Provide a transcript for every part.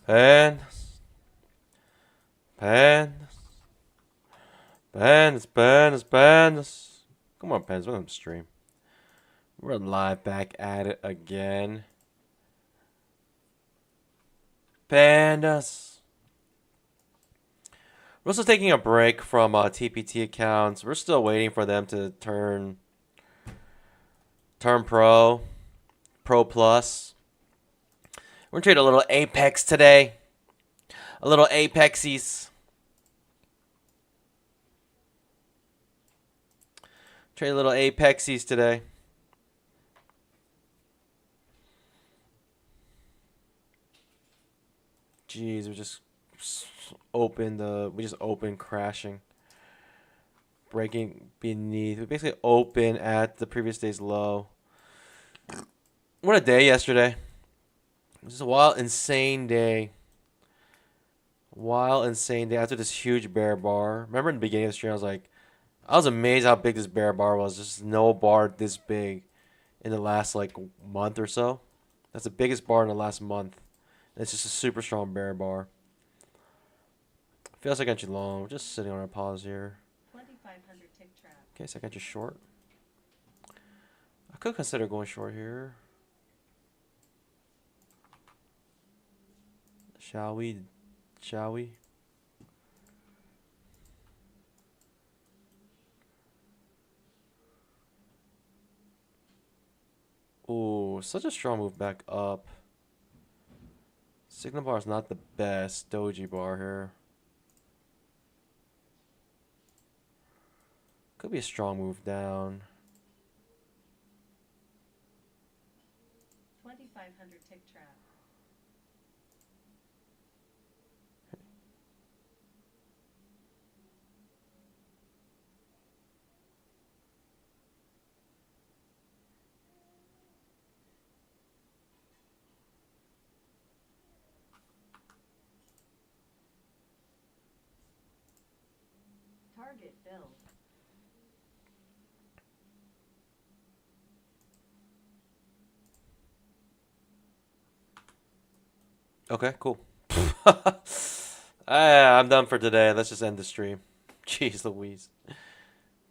Pen. Pen. Pens. Pens. Pens. Come on, Pens. Welcome to stream. We're live back at it again. Pandas. We're also taking a break from TPT accounts. We're still waiting for them to turn pro, pro plus. We're gonna trade a little Apex today. A little Apexies. Trade a little Apexies today. Jeez, we just opened crashing. Breaking beneath. We basically open at the previous day's low. What a day yesterday. It was a wild, insane day. Wild, insane day after this huge bear bar. Remember in the beginning of the stream, I was amazed how big this bear bar was. Just no bar this big in the last month or so. That's the biggest bar in the last month. And it's just a super strong bear bar. Feels like I got you long. We're just sitting on our pause here. 2,500 tick trap. Okay, so I got you short. I could consider going short here. Shall we? Shall we? Ooh, such a strong move back up. Signal bar is not the best. Doji bar here. Could be a strong move down. 2,500 tick trap. Target build. Okay, cool. I'm done for today. Let's just end the stream. Jeez Louise.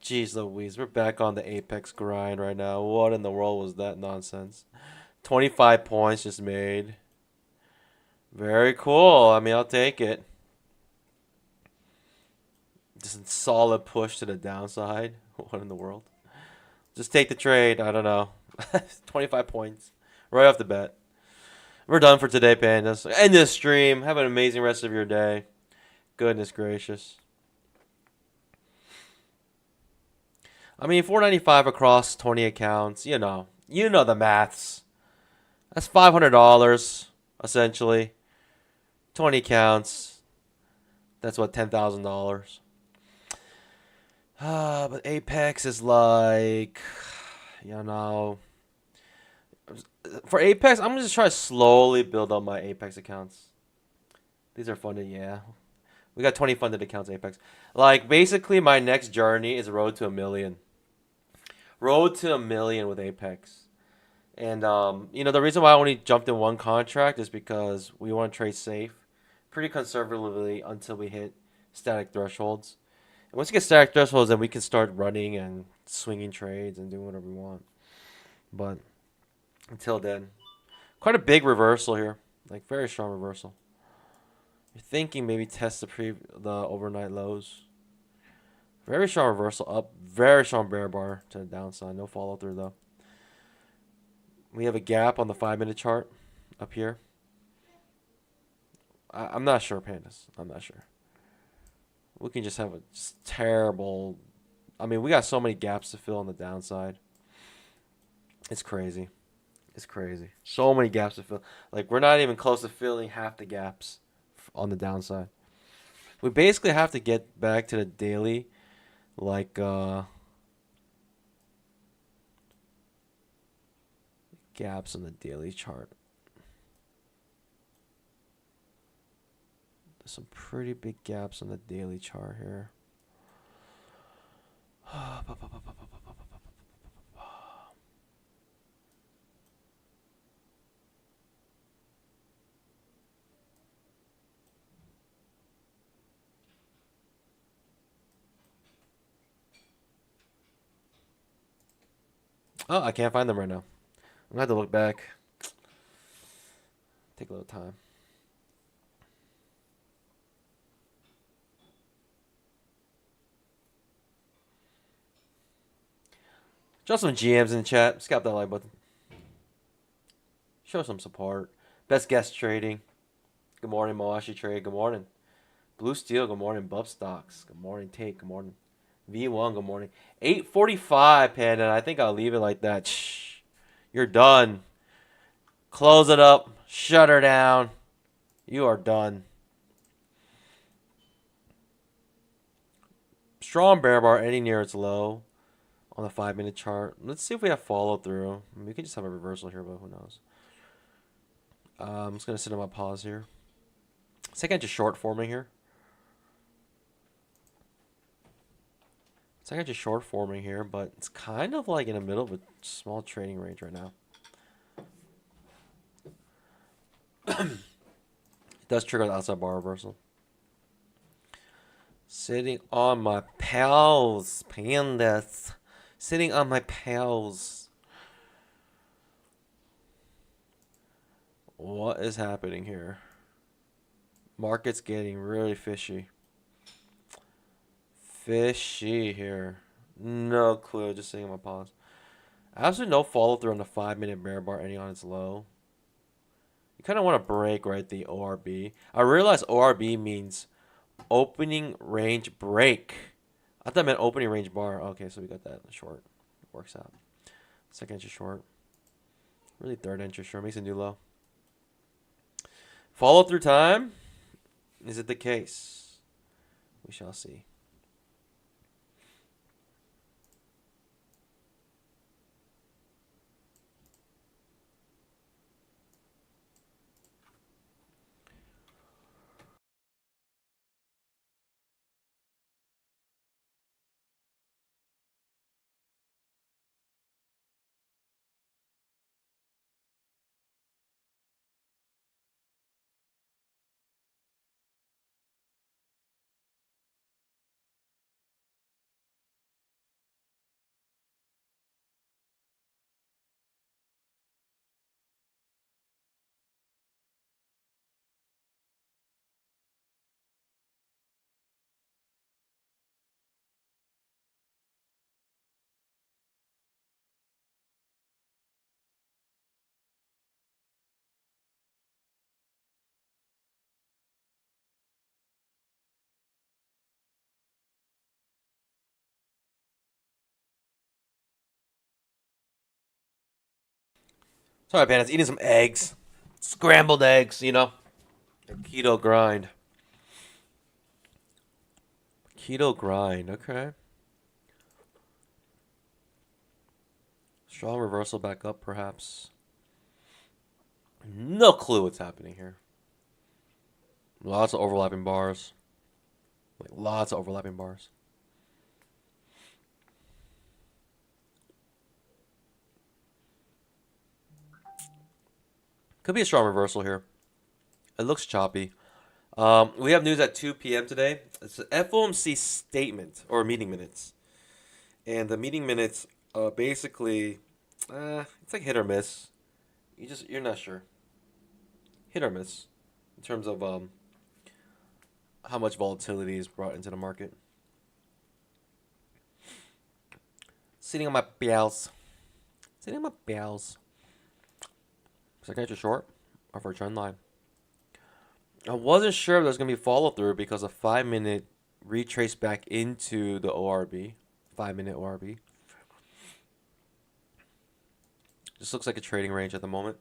Jeez Louise. We're back on the Apex grind right now. What in the world was that nonsense? 25 points just made. Very cool. I mean, I'll take it. Just a solid push to the downside. What in the world? Just take the trade. I don't know. 25 points. Right off the bat. We're done for today, Pandas. End this stream. Have an amazing rest of your day. Goodness gracious. I mean, 495 across 20 accounts. You know the maths. That's $500 essentially. 20 accounts. That's what, $10,000. But Apex is like, for Apex, I'm gonna just try to slowly build up my Apex accounts. These are funded, yeah. We got 20 funded accounts, Apex. Like, basically, my next journey is road to 1 million. Road to 1 million with Apex. And, the reason why I only jumped in one contract is because we want to trade safe pretty conservatively until we hit static thresholds. And once we get static thresholds, then we can start running and swinging trades and doing whatever we want. But until then, quite a big reversal here. Like, very strong reversal. You're thinking maybe test the overnight lows. Very strong reversal up. Very strong bear bar to the downside. No follow through though. We have a gap on the 5-minute chart up here. I'm not sure, Pandas. I'm not sure. We can just have a terrible... I mean, we got so many gaps to fill on the downside. It's crazy. It's crazy. So many gaps to fill. Like, we're not even close to filling half the gaps on the downside. We basically have to get back to the daily, gaps on the daily chart. There's some pretty big gaps on the daily chart here. Oh, I can't find them right now. I'm gonna have to look back. Take a little time. Drop some GMs in the chat. Scalp that like button. Show some support. Best guess trading. Good morning, Moashi Trade. Good morning. Blue Steel. Good morning. Buff Stocks. Good morning, Tate. Good morning. V1. Good morning. 8:45, Panda. I think I'll leave it like that. Shh. You're done. Close it up. Shut her down. You are done. Strong bear bar ending near its low on the 5-minute chart. Let's see if we have follow through. We could just have a reversal here, but who knows. I'm just going to sit on my pause here. Second, just short forming here. Second, just short forming here, but it's kind of like in the middle of a small trading range right now. It does trigger the outside bar reversal. Sitting on my pals, pandas. Sitting on my pals. What is happening here? Market's getting really fishy. Fishy here. No clue. Just sitting on my pause. Absolutely no follow through on the 5-minute bear bar ending on its low. You kind of want to break, right, the ORB. I realize ORB means opening range break. I thought it meant opening range bar. Okay, so we got that short. Works out. Second inch short. Really third inch short. Makes a new low. Follow through time. Is it the case? We shall see. Sorry, Pandas. Eating some eggs. Scrambled eggs, you know. A keto grind. Keto grind. Okay. Strong reversal back up, perhaps. No clue what's happening here. Lots of overlapping bars. Like lots of overlapping bars. Could be a strong reversal here. It looks choppy. We have news at 2 p.m. today. It's an FOMC statement or meeting minutes, and the meeting minutes basically it's like hit or miss. You're not sure. Hit or miss in terms of how much volatility is brought into the market. Sitting on my bells. Sitting on my bells. Second inch short or for a trend line. I wasn't sure if there's going to be follow through because a 5-minute retrace back into the ORB. 5-minute ORB. This looks like a trading range at the moment.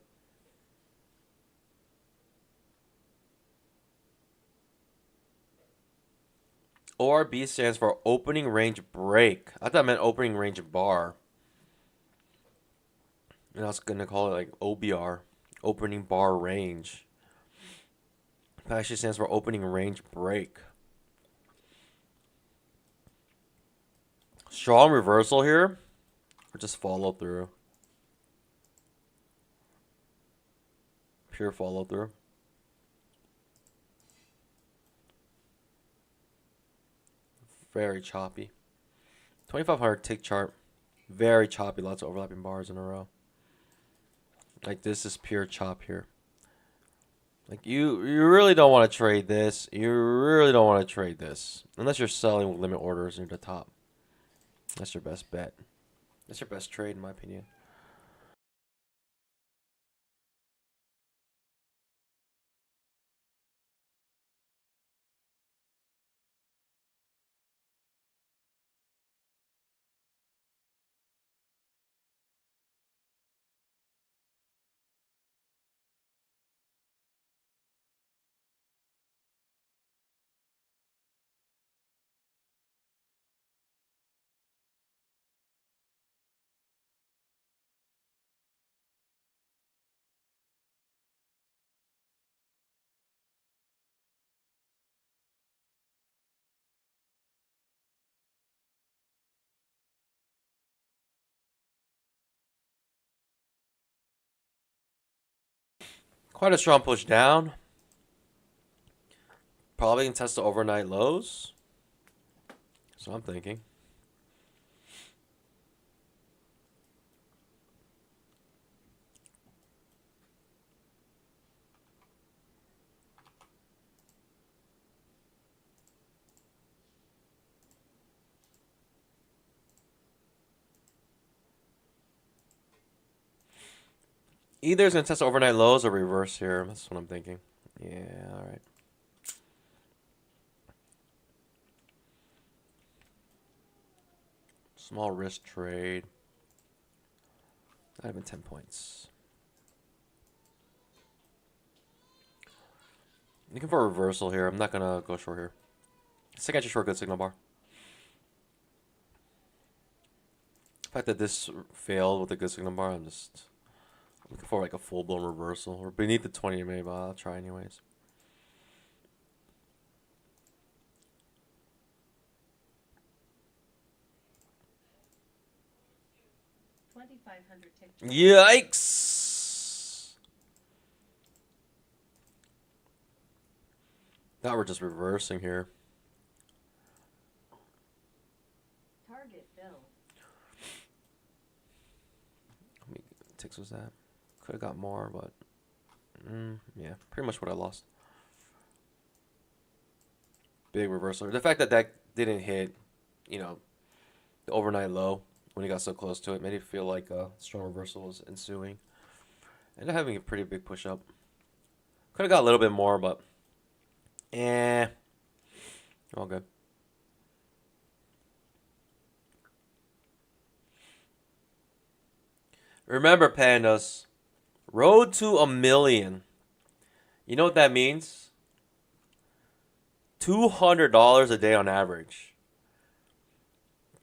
ORB stands for opening range break. I thought it meant opening range bar. And I was going to call it like OBR. Opening bar range. It actually stands for opening range break. Strong reversal here. Or just follow through. Pure follow through. Very choppy. 2500 tick chart. Very choppy, lots of overlapping bars in a row. Like this is pure chop here. Like you really don't want to trade this. You really don't want to trade this. Unless you're selling with limit orders near the top. That's your best bet. That's your best trade in my opinion. Quite a strong push down. Probably can test the overnight lows. So I'm thinking. Either it's going to test overnight lows or reverse here. That's what I'm thinking. Yeah, all right. Small risk trade. Not even 10 points. Looking for a reversal here. I'm not going to go short here. Second short good signal bar. The fact that this failed with a good signal bar, I'm just looking for like a full-blown reversal. Or beneath the 20 maybe, but I'll try anyways. tick trend. Yikes! Now we're just reversing here. Target bill. How many ticks was that? Could have got more, but yeah, pretty much what I lost. Big reversal. The fact that that didn't hit, you know, the overnight low when he got so close to it made it feel like a strong reversal was ensuing. Ended up having a pretty big push up. Could have got a little bit more, but all good. Remember, pandas, road to 1,000,000. You know what that means? $200 a day on average.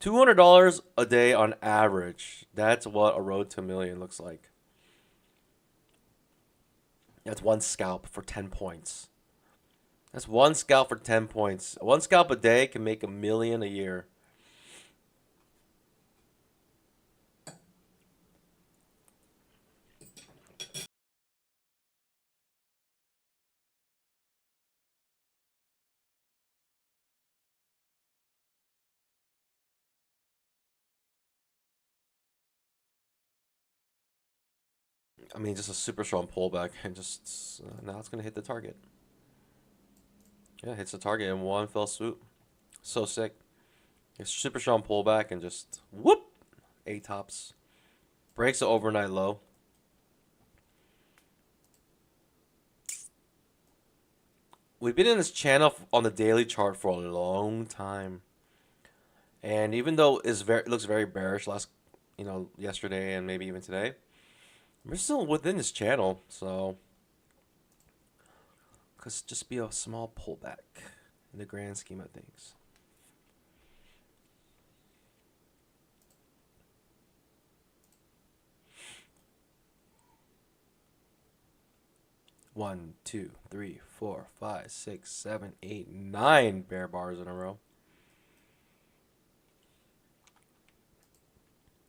$200 a day on average. That's what a road to 1,000,000 looks like. That's one scalp for 10 points. That's one scalp for 10 points. One scalp a day can make 1,000,000 a year. I mean, just a super strong pullback, and just now it's gonna hit the target. Yeah, hits the target in one fell swoop. So sick. It's super strong pullback and just whoop, A tops, breaks the overnight low. We've been in this channel on the daily chart for a long time, and even though it looks very bearish yesterday and maybe even today, we're still within this channel, so could just be a small pullback in the grand scheme of things. One, two, three, four, five, six, seven, eight, 9 bear bars in a row.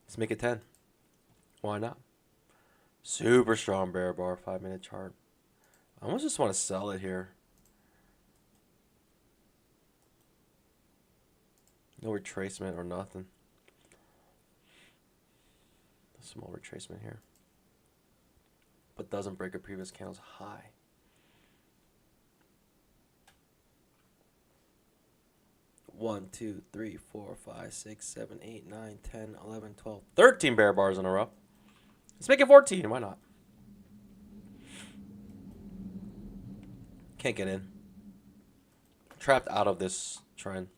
Let's make it 10. Why not? Super strong bear bar, 5-minute chart. I almost just want to sell it here. No retracement or nothing. Small retracement here. But doesn't break a previous candle's high. One, 2, 3, 4, 5, 6, 7, 8, 9, 10, 11, 12, 13 bear bars in a row. Let's make it 14. Why not? Can't get in. Trapped out of this trend.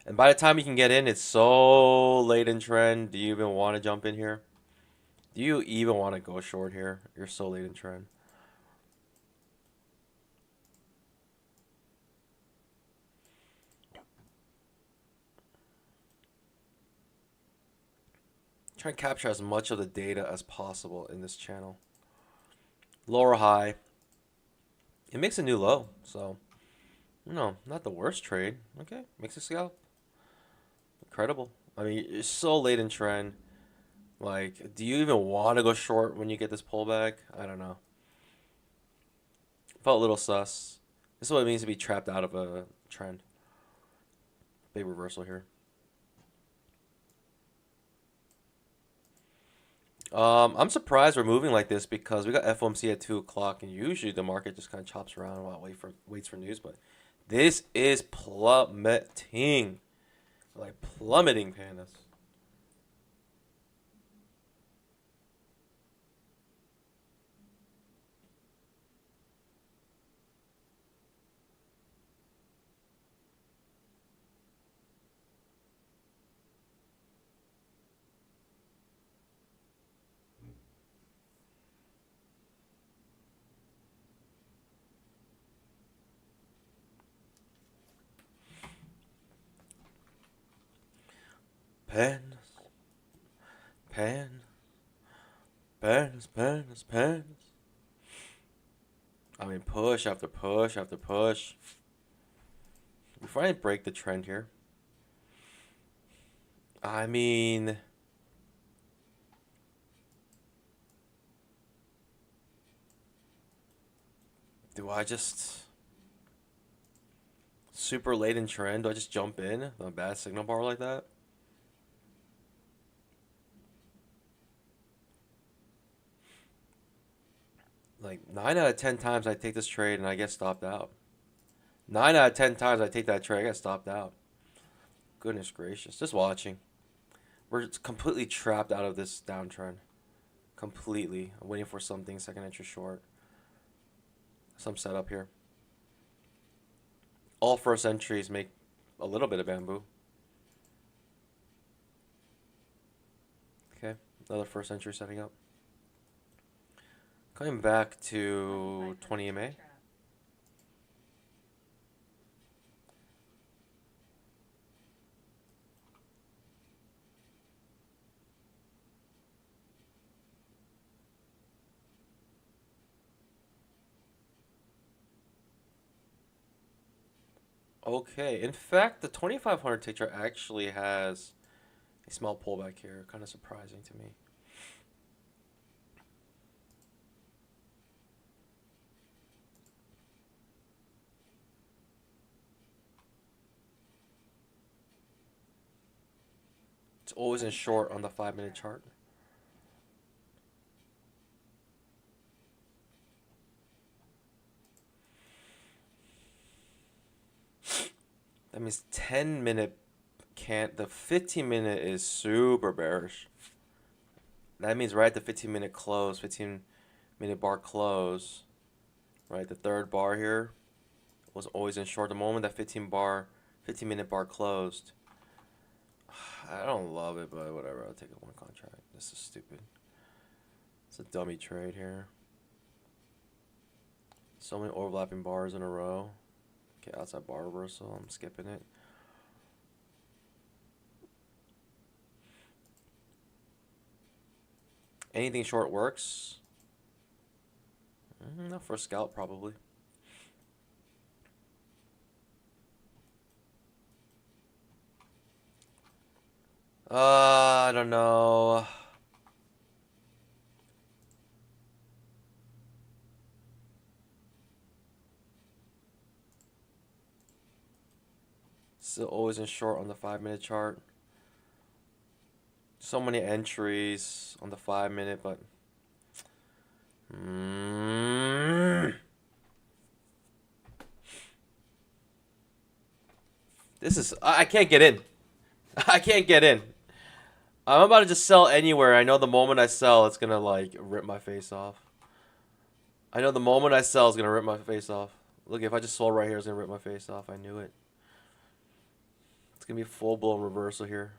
And by the time you can get in, it's so late in trend. Do you even want to jump in here? Do you even want to go short here? You're so late in trend. Try and capture as much of the data as possible in this channel. Lower high. It makes a new low, so no, not the worst trade. Okay, makes a scalp. Incredible. I mean, it's so late in trend. Like, do you even want to go short when you get this pullback? I don't know. Felt a little sus. This is what it means to be trapped out of a trend. Big reversal here. I'm surprised we're moving like this because we got FOMC at 2 o'clock, and usually the market just kind of chops around while it waits for news. But this is plummeting, like plummeting, pandas. Pandas, pandas, pandas, pandas, pandas. I mean, push after push after push. We finally break the trend here. I mean, do I just super late in trend? Do I just jump in on a bad signal bar like that? Like 9 out of 10 times I take this trade and I get stopped out. 9 out of 10 times I take that trade, I get stopped out. Goodness gracious. Just watching. We're completely trapped out of this downtrend. Completely. I'm waiting for something, second entry short. Some setup here. All first entries make a little bit of bamboo. Okay, another first entry setting up. Coming back to 20 EMA. Okay, in fact, the 2500 tick chart actually has a small pullback here. Kind of surprising to me. It's always in short on the 5-minute chart. That means 10-minute can't. The 15-minute is super bearish. That means right at the 15-minute close, 15-minute bar close, right? The third bar here was always in short. The moment that 15-minute bar closed, I don't love it, but whatever. I'll take it one contract. This is stupid. It's a dummy trade here. So many overlapping bars in a row. Okay, outside bar reversal. I'm skipping it. Anything short works. Not for a scalp, probably. I don't know. Still always in short on the 5-minute chart. So many entries on the 5-minute, but this is I can't get in. I can't get in. I'm about to just sell anywhere. I know the moment I sell, it's gonna like rip my face off. I know the moment I sell, it's gonna rip my face off. Look, if I just sold right here, it's gonna rip my face off. I knew it. It's gonna be a full-blown reversal here.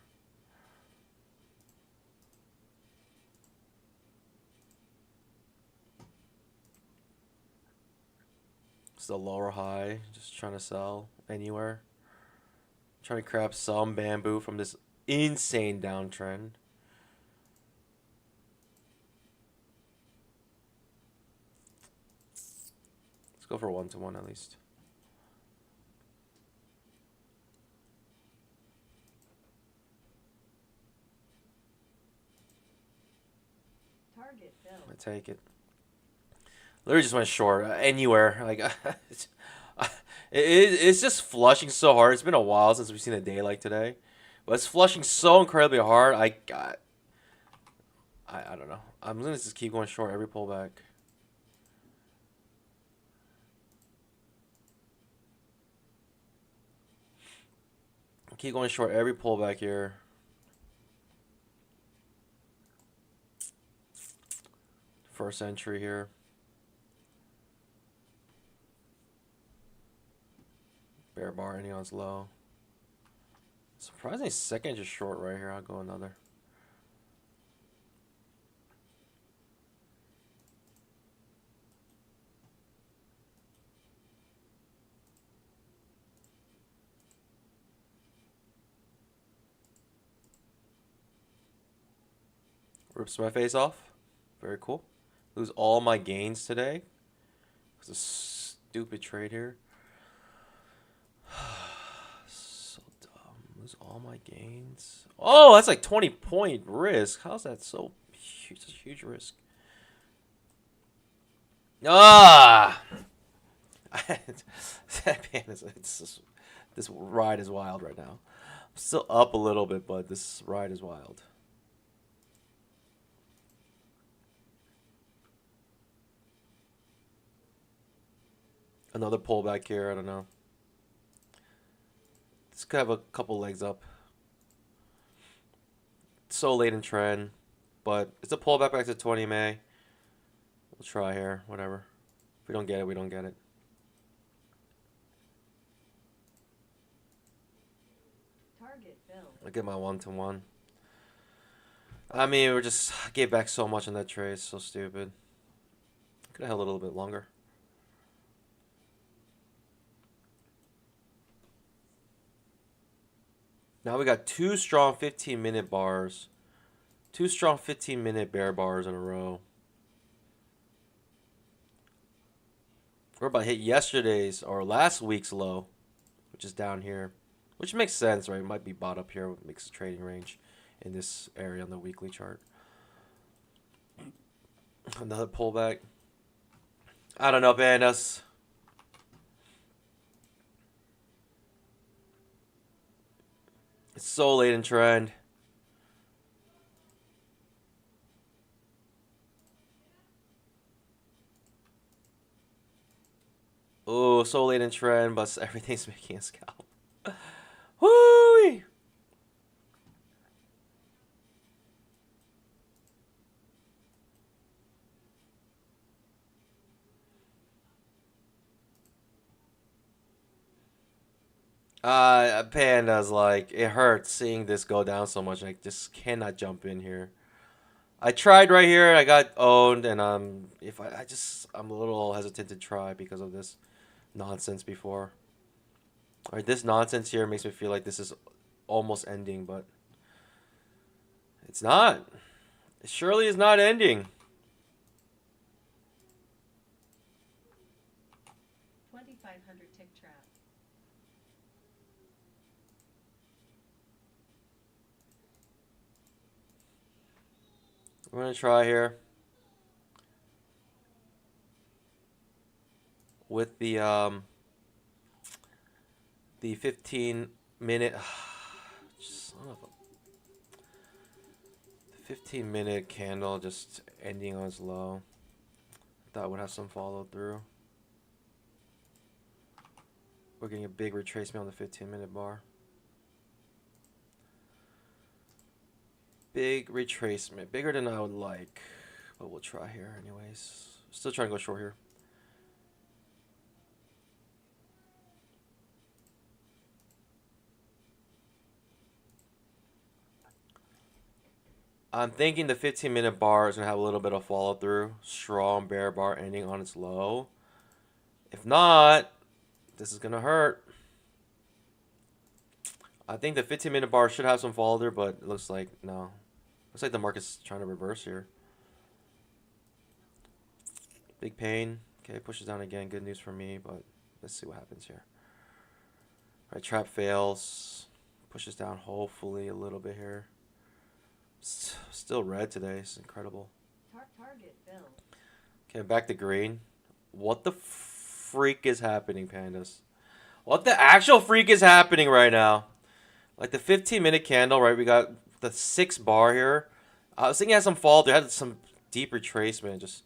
It's the lower high. Just trying to sell anywhere. Trying to grab some bamboo from this insane downtrend. Let's go for 1-to-1 at least. Target filled. I take it. Literally just went short anywhere. Like it's just flushing so hard. It's been a while since we've seen a day like today, but it's flushing so incredibly hard. I don't know. I'm gonna just keep going short every pullback. Keep going short every pullback here. First entry here. Bear bar ending on its low. Surprisingly, second just short right here. I'll go another. Rips my face off. Very cool. Lose all my gains today. It's a stupid trade here. So dumb. Lose all my gains. Oh, that's like 20-point risk. How's that so huge? Such a huge risk. Ah! Man, this ride is wild right now. I'm still up a little bit, but this ride is wild. Another pullback here. I don't know. This could have a couple legs up. So late in trend, but it's a pullback back to 20 May. We'll try here. Whatever. If we don't get it, we don't get it. Target filled. I get my 1-to-1. I mean, we just gave back so much on that trade. So stupid. Could have held a little bit longer. Now we got two strong 15-minute bars. Two strong 15-minute bear bars in a row. We're about to hit yesterday's or last week's low, which is down here. Which makes sense, right? It might be bought up here. It makes a trading range in this area on the weekly chart. Another pullback. I don't know, Bandas. It's so late in trend. Oh, so late in trend, but everything's making a scalp. Woo! Panda's like, it hurts seeing this go down so much. I just cannot jump in here. I tried right here. I got owned, and if I'm a little hesitant to try because of this nonsense before. All right, this nonsense here makes me feel like this is almost ending, but it's not. It surely is not ending. 2,500 tick trap. We're gonna try here with the 15-minute. Son of a. 15-minute candle just ending on its low. Thought would have some follow through. We're getting a big retracement on the 15-minute bar. Big retracement, bigger than I would like, but we'll try here anyways. Still trying to go short here. I'm thinking the 15-minute bar is going to have a little bit of follow through. Strong bear bar ending on its low. If not, this is going to hurt. I think the 15-minute bar should have some follow through, but it looks like no. Looks like the market's trying to reverse here. Big pain. Okay, pushes down again. Good news for me, but let's see what happens here. All right, trap fails. Pushes down hopefully a little bit here. Still red today. It's incredible. Target bill. Okay, back to green. What the freak is happening, pandas? What the actual freak is happening right now? Like the 15-minute candle, right? We got the 6 bar here. I was thinking it had some fall. There had some deep retracement. Just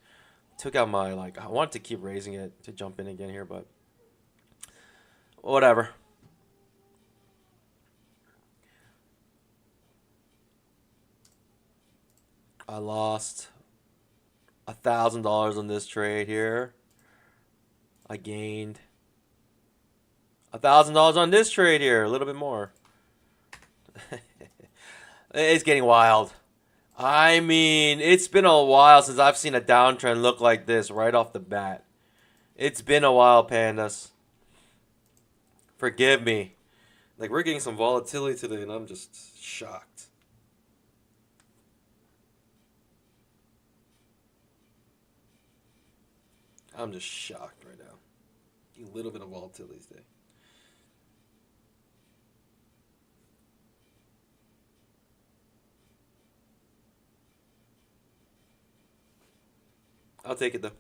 took out my, like, I wanted to keep raising it to jump in again here, but whatever. I lost $1,000 on this trade here. I gained $1,000 on this trade here. A little bit more. It's getting wild. I mean, it's been a while since I've seen a downtrend look like this right off the bat. It's been a while, pandas. Forgive me. Like, we're getting some volatility today, and I'm just shocked. I'm just shocked right now. Getting a little bit of volatility today. I'll take it though.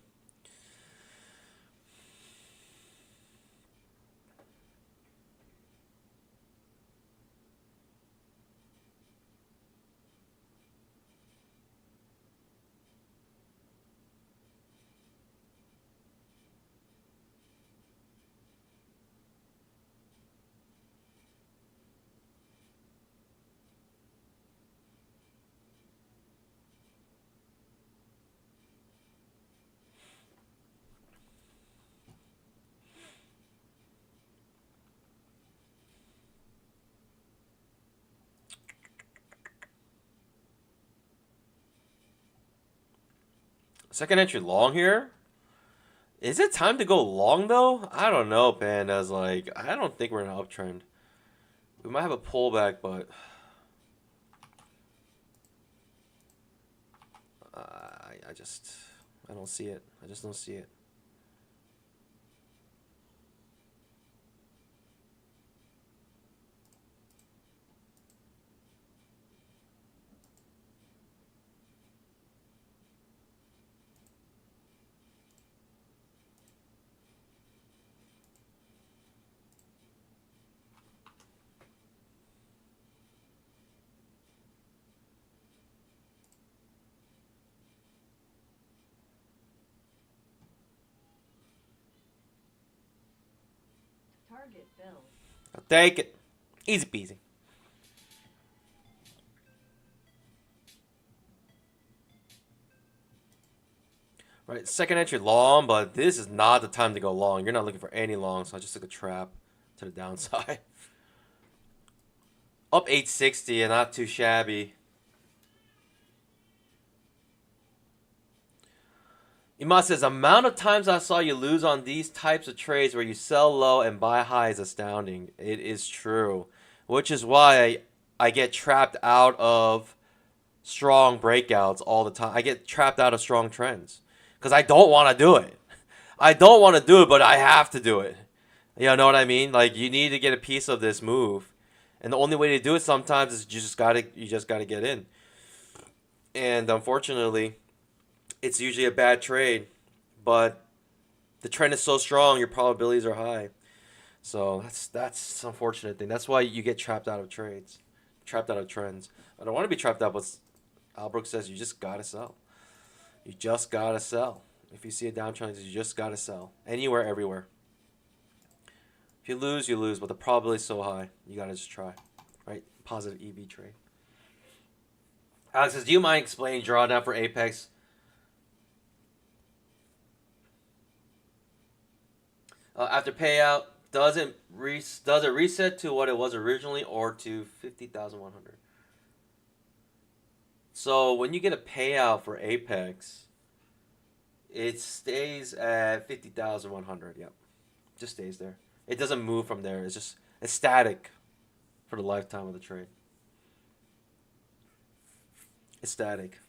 Second entry long here. Is it time to go long though? I don't know, pandas. Like, I don't think we're in an uptrend. We might have a pullback, but I don't see it. I just don't see it. Target bill. I'll take it. Easy peasy. Right, second entry long, but this is not the time to go long. You're not looking for any long, so I just took a trap to the downside. Up 860 and not too shabby. Ima says, amount of times I saw you lose on these types of trades where you sell low and buy high is astounding. It is true. Which is why I get trapped out of strong breakouts all the time. I get trapped out of strong trends. Because I don't want to do it. I don't want to do it, but I have to do it. You know what I mean? Like, you need to get a piece of this move. And the only way to do it sometimes is you just gotta get in. And unfortunately, it's usually a bad trade, but the trend is so strong, your probabilities are high. So that's an unfortunate thing. That's why you get trapped out of trades, trapped out of trends. I don't want to be trapped out, but Albrook says you just gotta sell. You just gotta sell. If you see a downtrend, you just gotta sell. Anywhere, everywhere. If you lose, but the probability is so high, you gotta just try. Right? Positive EV trade. Alex says, do you mind explaining drawdown for Apex? After payout, does it reset to what it was originally or to 50,100? So when you get a payout for Apex, it stays at 50,100. Yep, just stays there. It doesn't move from there. It's static for the lifetime of the trade. It's static.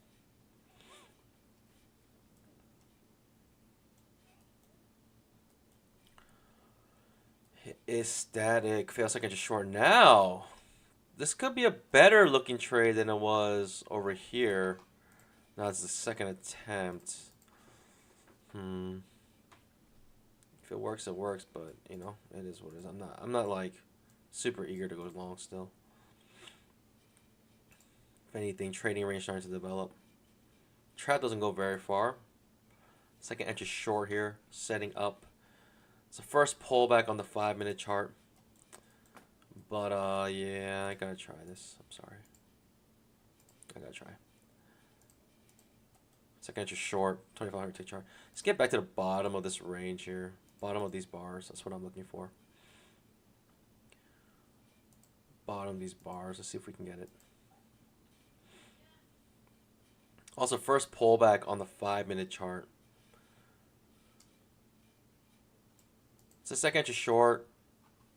It's static. Fail second to short now. This could be a better looking trade than it was over here. Now it's the second attempt. If it works, it works, but you know, it is what it is. I'm not like super eager to go long still. If anything, trading range starting to develop. Trap doesn't go very far. Second entry short here, setting up. It's the first pullback on the 5-minute chart. But yeah, I gotta try this. I'm sorry. I gotta try. Second entry short, 2,500 tick chart. Let's get back to the bottom of this range here. Bottom of these bars. That's what I'm looking for. Bottom of these bars. Let's see if we can get it. Also, first pullback on the 5-minute chart. It's a second entry short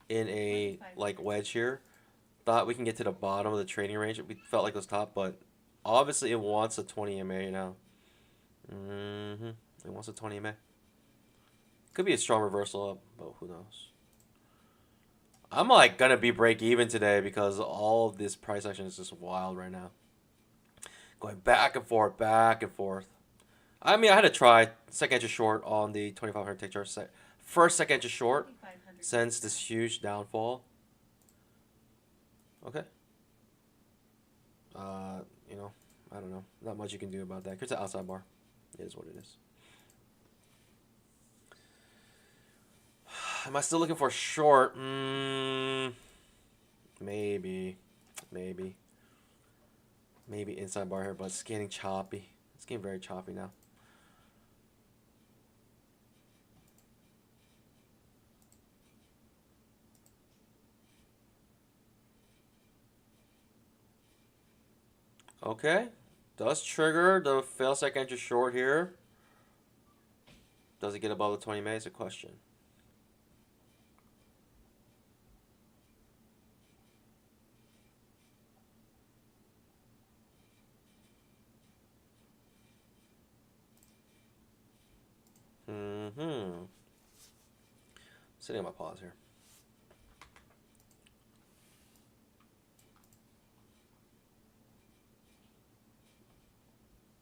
in a like wedge here. Thought we can get to the bottom of the trading range. We felt like it was top, but obviously it wants a 20 MA now. It wants a 20 MA. Could be a strong reversal up, but who knows. I'm like gonna be break even today because all of this price action is just wild right now. Going back and forth, back and forth. I mean, I had to try second entry short on the 2,500 tick chart. First second entry short since this huge downfall. Okay. You know, I don't know. Not much you can do about that. It's an outside bar. It is what it is. Am I still looking for a short? Maybe. Maybe inside bar here, but it's getting choppy. It's getting very choppy now. Okay. Does trigger the fail second entry short here. Does it get above the 20 MA is a question. Sitting on my pause here.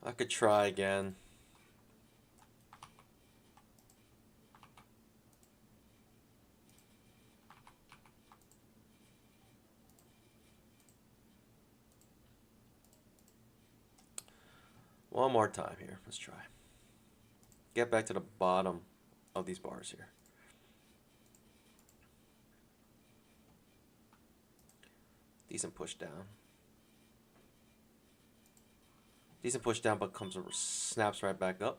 I could try again. One more time here. Let's try. Get back to the bottom of these bars here. Decent push down. Decent push down, but snaps right back up.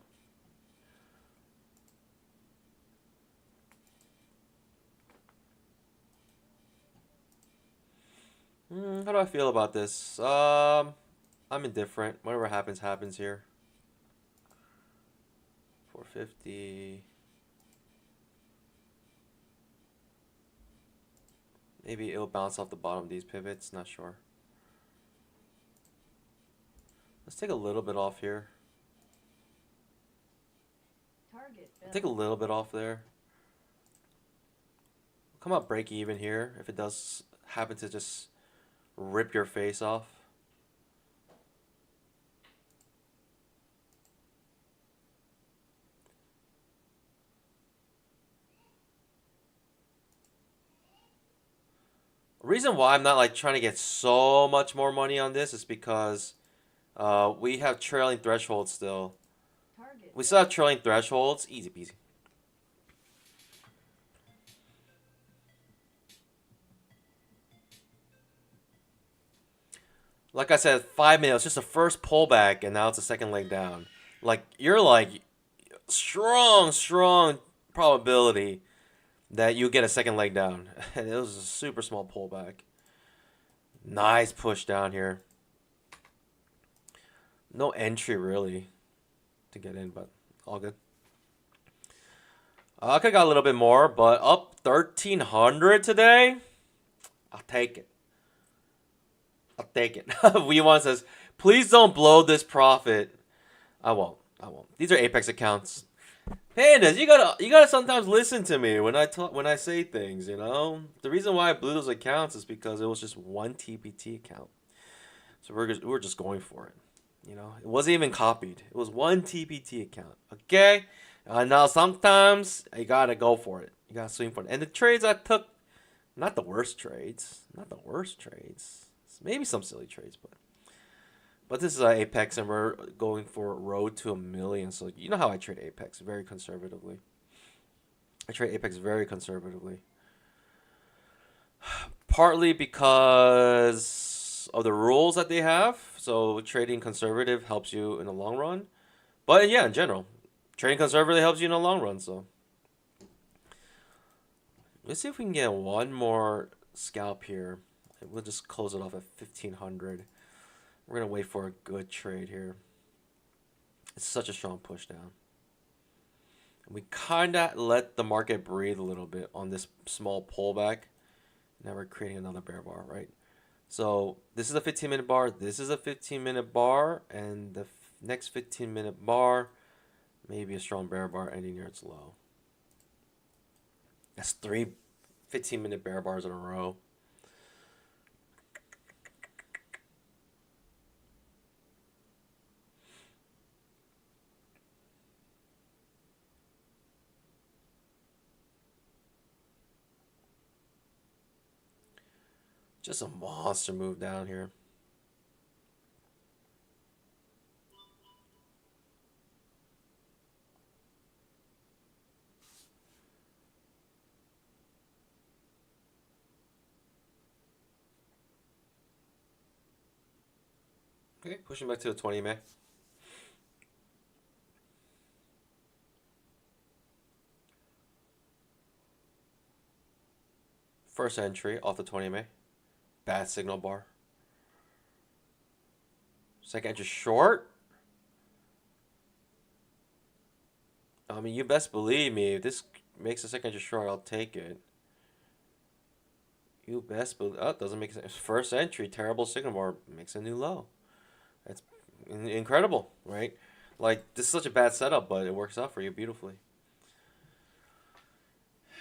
How do I feel about this? I'm indifferent. Whatever happens, happens here. 450. Maybe it'll bounce off the bottom of these pivots. Not sure. Let's take a little bit off here. Take a little bit off there. Come out break even here if it does happen to just rip your face off. The reason why I'm not like trying to get so much more money on this is because We have trailing thresholds still. Target We still have filled. trailing thresholds. Easy peasy. Like I said, 5 minutes, just the first pullback, and now it's a second leg down. Like, you're like, strong probability that you get a second leg down. And it was a super small pullback. Nice push down here. No entry really to get in, but all good. I could have got a little bit more, but up 1,300 today. I'll take it. I'll take it. V1 says, please don't blow this profit. I won't. These are Apex accounts. Pandas, you gotta sometimes listen to me when I say things, you know? The reason why I blew those accounts is because it was just one TPT account. So we're just going for it. You know, it wasn't even copied. It was one TPT account. Okay? Now sometimes you gotta go for it. You gotta swing for it. And the trades I took, not the worst trades. Not the worst trades. Maybe some silly trades, but this is Apex, and we're going for road to 1,000,000. So you know how I trade Apex, very conservatively. I trade Apex very conservatively. Partly because of the rules that they have. So trading conservative helps you in the long run. But yeah, in general, trading conservatively helps you in the long run. So let's see if we can get one more scalp here. We'll just close it off at 1,500. We're going to wait for a good trade here. It's such a strong push down. We kind of let the market breathe a little bit on this small pullback. Now we're creating another bear bar, right? So this is a 15-minute bar. This is a 15-minute bar. And the next 15-minute bar, maybe a strong bear bar ending near its low. That's 3 15-minute bear bars in a row. Just a monster move down here. Okay, pushing back to the 20 MA. First entry off the 20 MA. Bad signal bar. Second entry short. I mean, you best believe me, if this makes a second entry short, I'll take it. You best believe. Oh, it doesn't make sense. First entry, terrible signal bar, makes a new low. That's incredible, right? Like, this is such a bad setup, but it works out for you beautifully.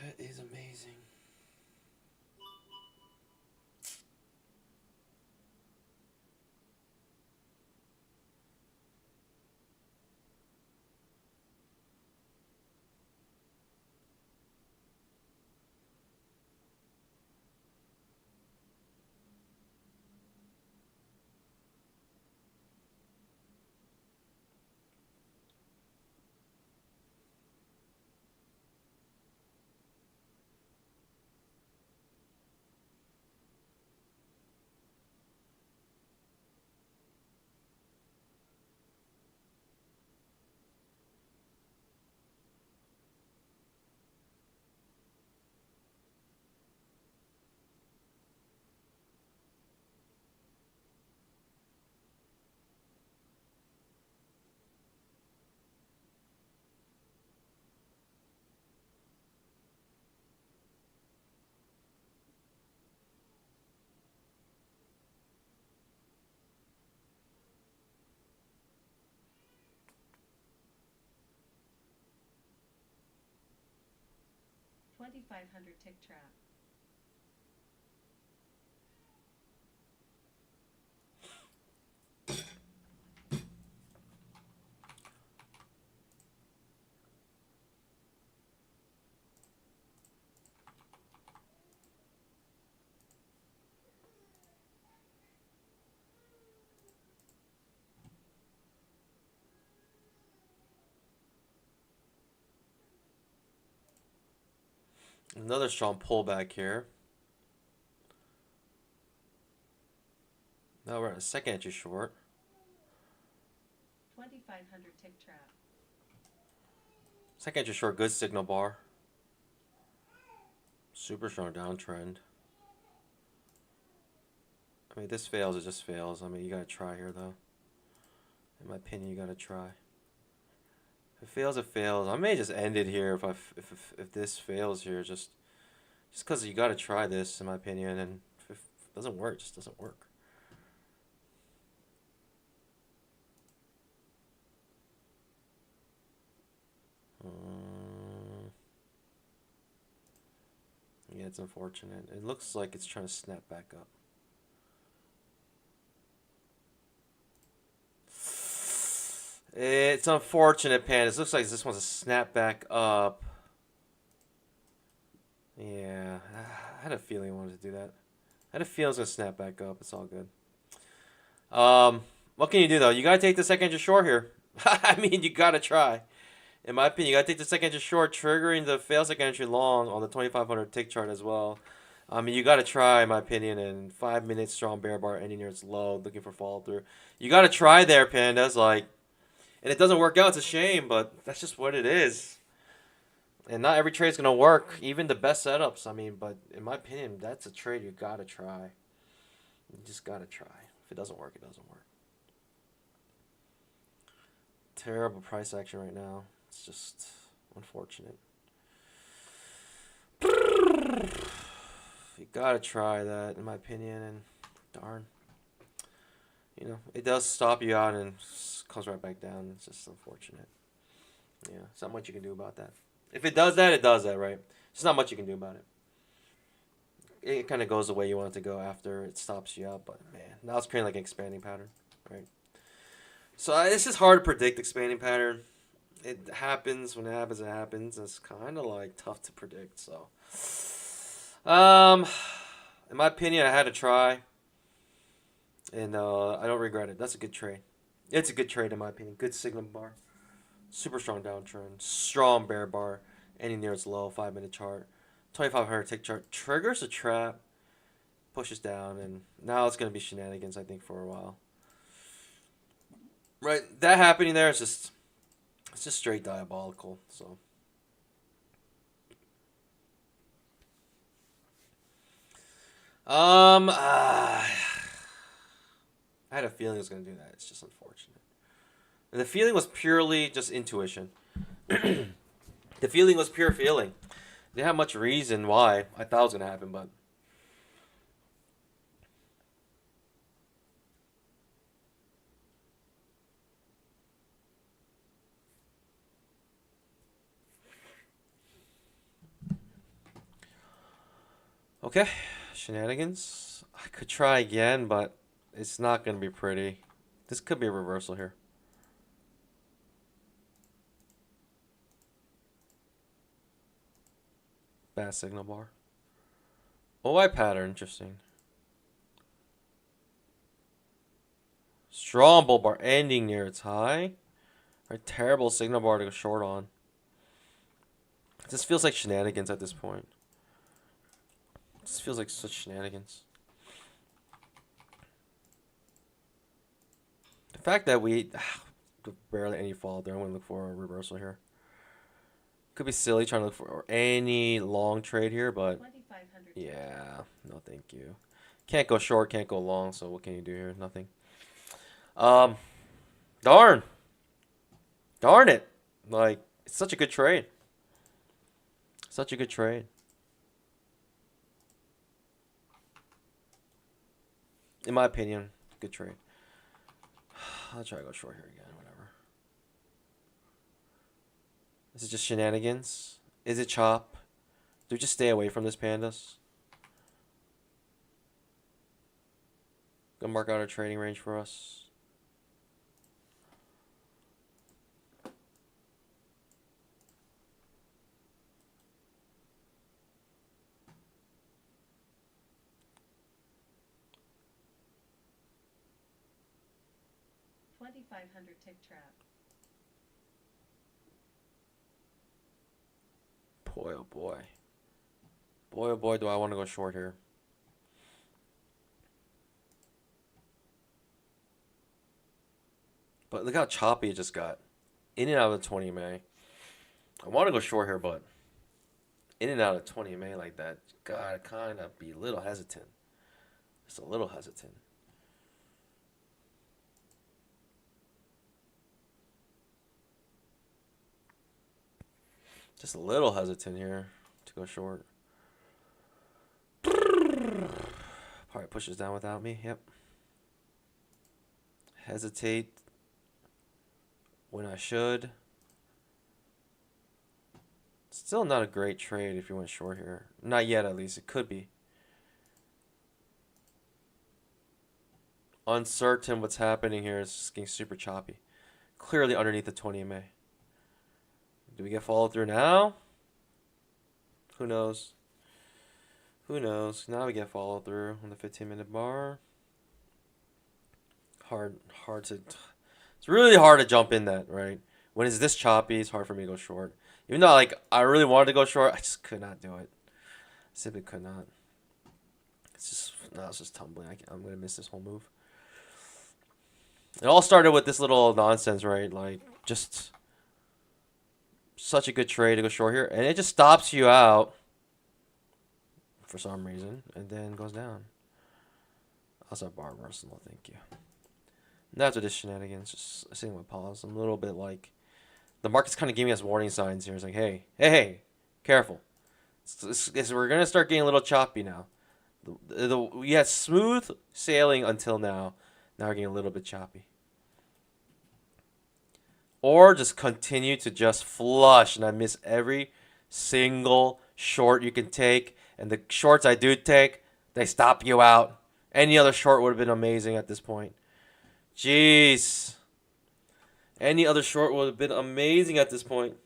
That is amazing. $2,500 tick trap. Another strong pullback here. Now we're at a second entry short. 2,500 tick trap. Second entry short, good signal bar. Super strong downtrend. I mean, this fails, it just fails. I mean, you gotta try here, though. In my opinion, you gotta try. If it fails, it fails. I may just end it here if this fails here, just because you gotta try this, in my opinion. And if it doesn't work, it just doesn't work. Yeah, it's unfortunate. It looks like it's trying to snap back up. It's unfortunate, Pandas. It looks like this wants to snap back up. Yeah, I had a feeling it wanted to do that. I had a feeling it was going to snap back up. It's all good. What can you do, though? You got to take the second entry short here. I mean, you got to try. In my opinion, you got to take the second entry short, triggering the fail second entry long on the 2,500 tick chart as well. I mean, you got to try, in my opinion, and 5 minutes strong bear bar ending near its low, looking for follow through. You got to try there, Pandas. Like, and it doesn't work out. It's a shame, but that's just what it is. And not every trade's gonna work, even the best setups. I mean, but in my opinion, that's a trade you gotta try. You just gotta try. If it doesn't work, it doesn't work. Terrible price action right now. It's just unfortunate. You gotta try that, in my opinion, and darn. You know, it does stop you out and comes right back down. It's just unfortunate. Yeah, there's not much you can do about that. If it does that, right? There's not much you can do about it. It kind of goes the way you want it to go after it stops you out, but man, now it's creating like an expanding pattern, right? So it's just hard to predict expanding pattern. It happens when it happens. It happens. It's kind of like tough to predict. So, in my opinion, I had to try, and I don't regret it. That's a good trade. It's a good trade in my opinion. Good signal bar. Super strong downtrend, strong bear bar, ending near its low, 5 minute chart. 2,500 tick chart triggers a trap, pushes down, and now it's going to be shenanigans, I think, for a while. Right, that happening there is just, it's just straight diabolical, so. I had a feeling it was going to do that. It's just unfortunate. And the feeling was purely just intuition. The feeling was pure feeling. Didn't have much reason why I thought it was going to happen, but. Okay, shenanigans. I could try again, but it's not going to be pretty. This could be a reversal here. Bad signal bar. OI pattern, interesting. Strong bull bar ending near its high. Right, terrible signal bar to go short on. This feels like shenanigans at this point. This feels like such shenanigans. The fact that we barely any fall there, I'm going to look for a reversal here. Could be silly trying to look for any long trade here, but yeah, no thank you. Can't go short, can't go long, so what can you do here? Nothing. Darn it. Like, it's such a good trade. Such a good trade. In my opinion, good trade. I'll try to go short here again, whatever. This is just shenanigans. Is it chop? Do we just stay away from this, Pandas? Gonna mark out a trading range for us. $2,500 tick trap. Boy, oh boy. Boy, oh boy, do I want to go short here. But look how choppy it just got. In and out of the 20 May. I want to go short here, but in and out of 20 May like that, gotta kind of be a little hesitant. Just a little hesitant. Just a little hesitant here to go short. Probably pushes down without me. Yep. Hesitate when I should. Still not a great trade if you went short here. Not yet, at least. It could be. Uncertain what's happening here. It's just getting super choppy. Clearly underneath the 20 MA. Do we get follow through now? Who knows? Who knows? Now we get follow through on the 15-minute bar. Hard to. It's really hard to jump in that, right? When it's this choppy, it's hard for me to go short. Even though like I really wanted to go short, I just could not do it. Simply could not. It's just no, it's just tumbling. I'm gonna miss this whole move. It all started with this little nonsense, right? Like just such a good trade to go short here, and it just stops you out for some reason, and then goes down. Also bar reversal, no thank you. And that's what this shenanigans. Just sitting with pause. I'm a little bit like the market's kind of giving us warning signs here. It's like, hey, careful. We're gonna start getting a little choppy now. We had smooth sailing until now. Now we're getting a little bit choppy. Or just continue to just flush, and I miss every single short you can take. And the shorts I do take, they stop you out. Any other short would have been amazing at this point. Jeez. Any other short would have been amazing at this point.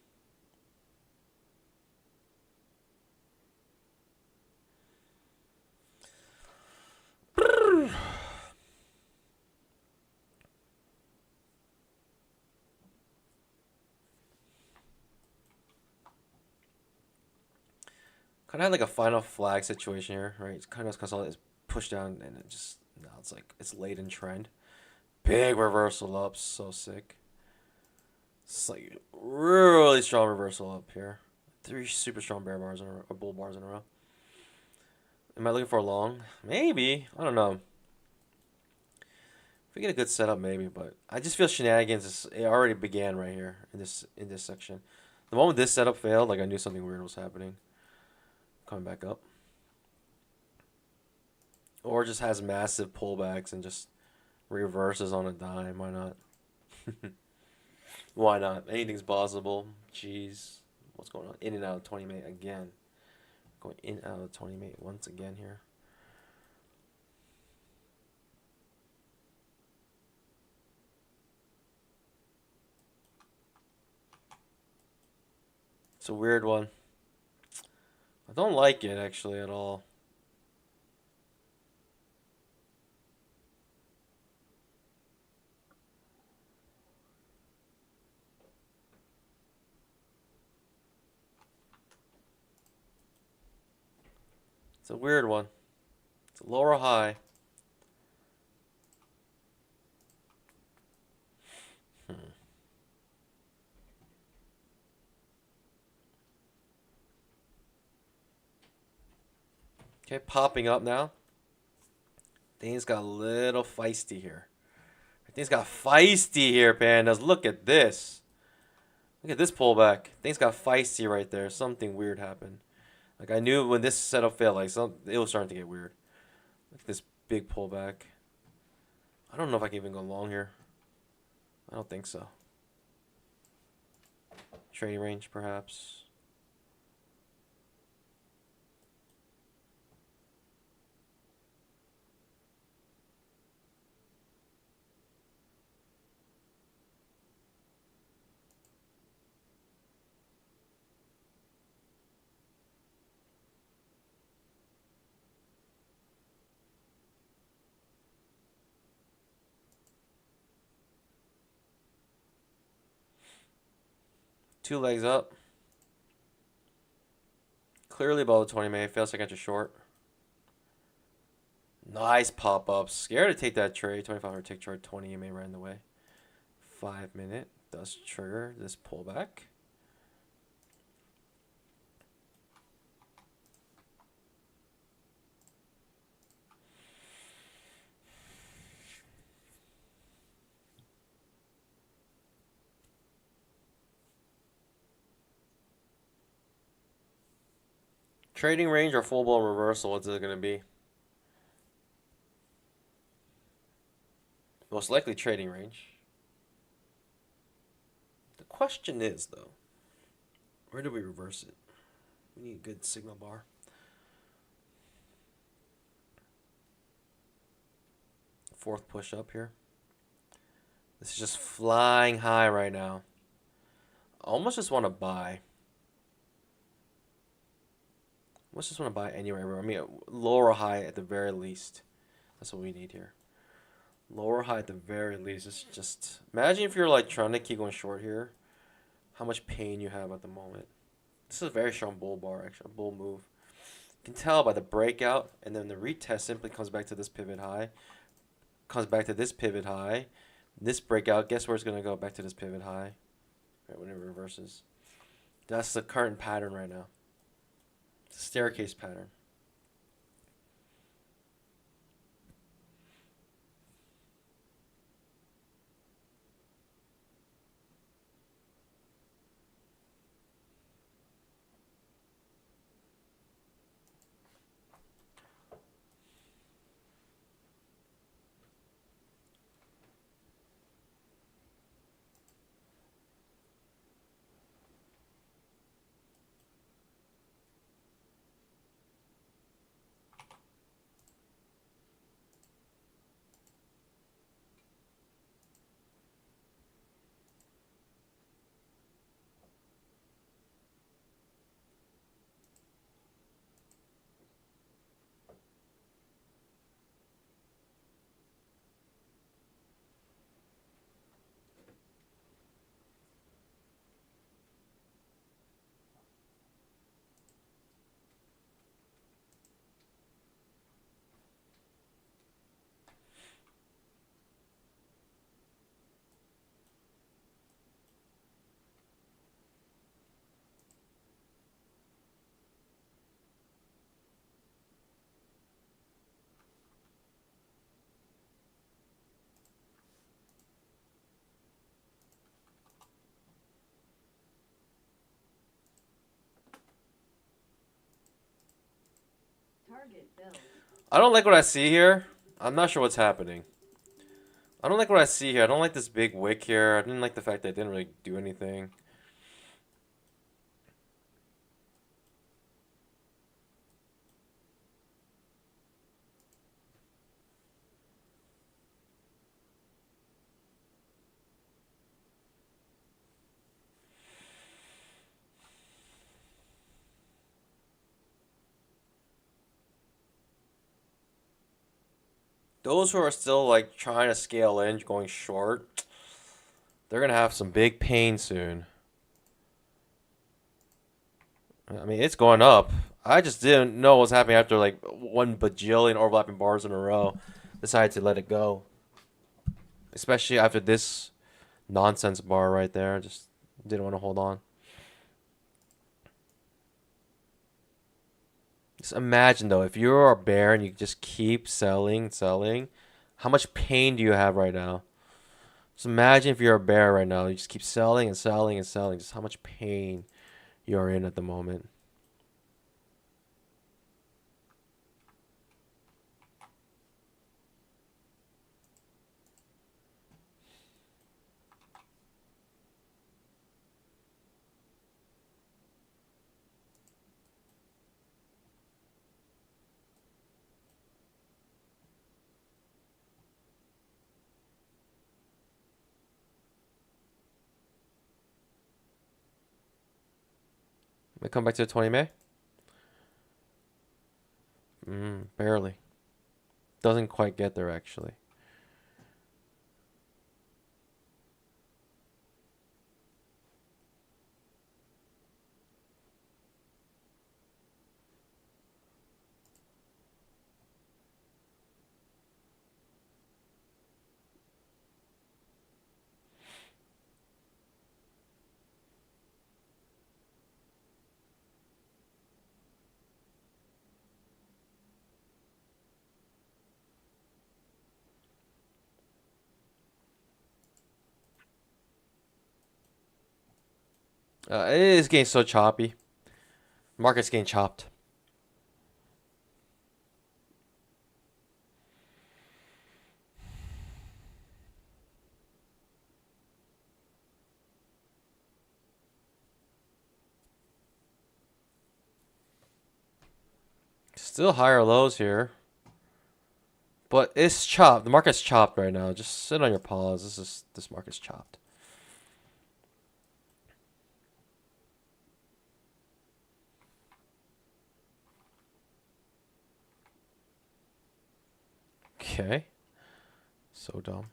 Kind of had like a final flag situation here, right? It's kind of consolidated, pushed down, and it just now it's like it's late in trend. Big reversal up, so sick. It's like really strong reversal up here. 3 super strong bear bars in a row, or bull bars in a row. Am I looking for a long? Maybe. I don't know. If we get a good setup, maybe. But I just feel shenanigans. It already began right here in this section. The moment this setup failed, like I knew something weird was happening. Coming back up. Or just has massive pullbacks and just reverses on a dime. Why not? Why not? Anything's possible. Jeez. What's going on? In and out of 20 mate again. Going in and out of 20 mate once again here. It's a weird one. I don't like it actually at all. It's a weird one. It's a lower high. Okay, popping up now. Things got a little feisty here. Things got feisty here, pandas. Look at this. Look at this pullback. Things got feisty right there. Something weird happened. Like I knew when this setup failed, like it was starting to get weird. Look at this big pullback. I don't know if I can even go long here. I don't think so. Trading range, perhaps. Two legs up. Clearly below the 20 MA. Fails second to short. Nice pop-up. Scared to take that trade. 2500 tick chart. 20 EMA right in the way. 5 minute. Does trigger this pullback. Trading range or full blown reversal, what's it going to be? Most likely trading range. The question is, though, where do we reverse it? We need a good signal bar. Fourth push up here. This is just flying high right now. I almost just want to buy. Almost just want to buy anywhere. I mean, lower high at the very least. That's what we need here. Lower high at the very least. It's just imagine if you're like trying to keep going short here, how much pain you have at the moment. This is a very strong bull bar, actually, a bull move. You can tell by the breakout, and then the retest simply comes back to this pivot high, comes back to this pivot high. This breakout, guess where it's gonna go? Back to this pivot high, right when it reverses. That's the current pattern right now. It's a staircase pattern. I don't like what I see here. I'm not sure what's happening. I don't like what I see here. I don't like this big wick here. I didn't like the fact that it didn't really do anything. Those who are still like trying to scale in, going short, they're gonna have some big pain soon. I mean, it's going up. I just didn't know what was happening after like 1 bajillion overlapping bars in a row. Decided to let it go. Especially after this nonsense bar right there. Just didn't want to hold on. Just imagine though, if you're a bear and you just keep selling, how much pain do you have right now? Just imagine if you're a bear right now, you just keep selling and selling and selling. Just how much pain you're in at the moment. We come back to the 20 May? Barely. Doesn't quite get there actually. It is getting so choppy. Market's getting chopped. Still higher lows here. But it's chopped. The market's chopped right now. Just sit on your pause. This market's chopped. Okay. So dumb.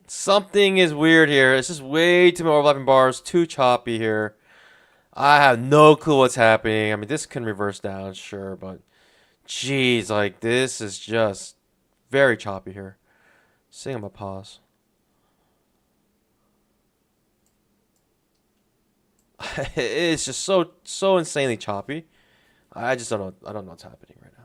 Something is weird here. It's just way too many overlapping bars. Too choppy here. I have no clue what's happening. I mean, this can reverse down, sure, but jeez, like this is just very choppy here. Sitting on my pause. It's just so insanely choppy. I just don't know. I don't know what's happening right now.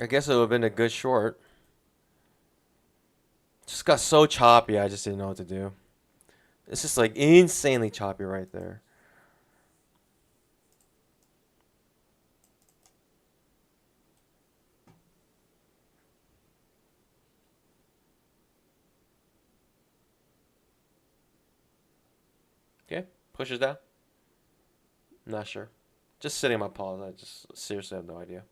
I guess it would have been a good short. Just got so choppy. I just didn't know what to do. It's just like insanely choppy right there. Okay, pushes down. Not sure. Just sitting on my pause. I just seriously have no idea.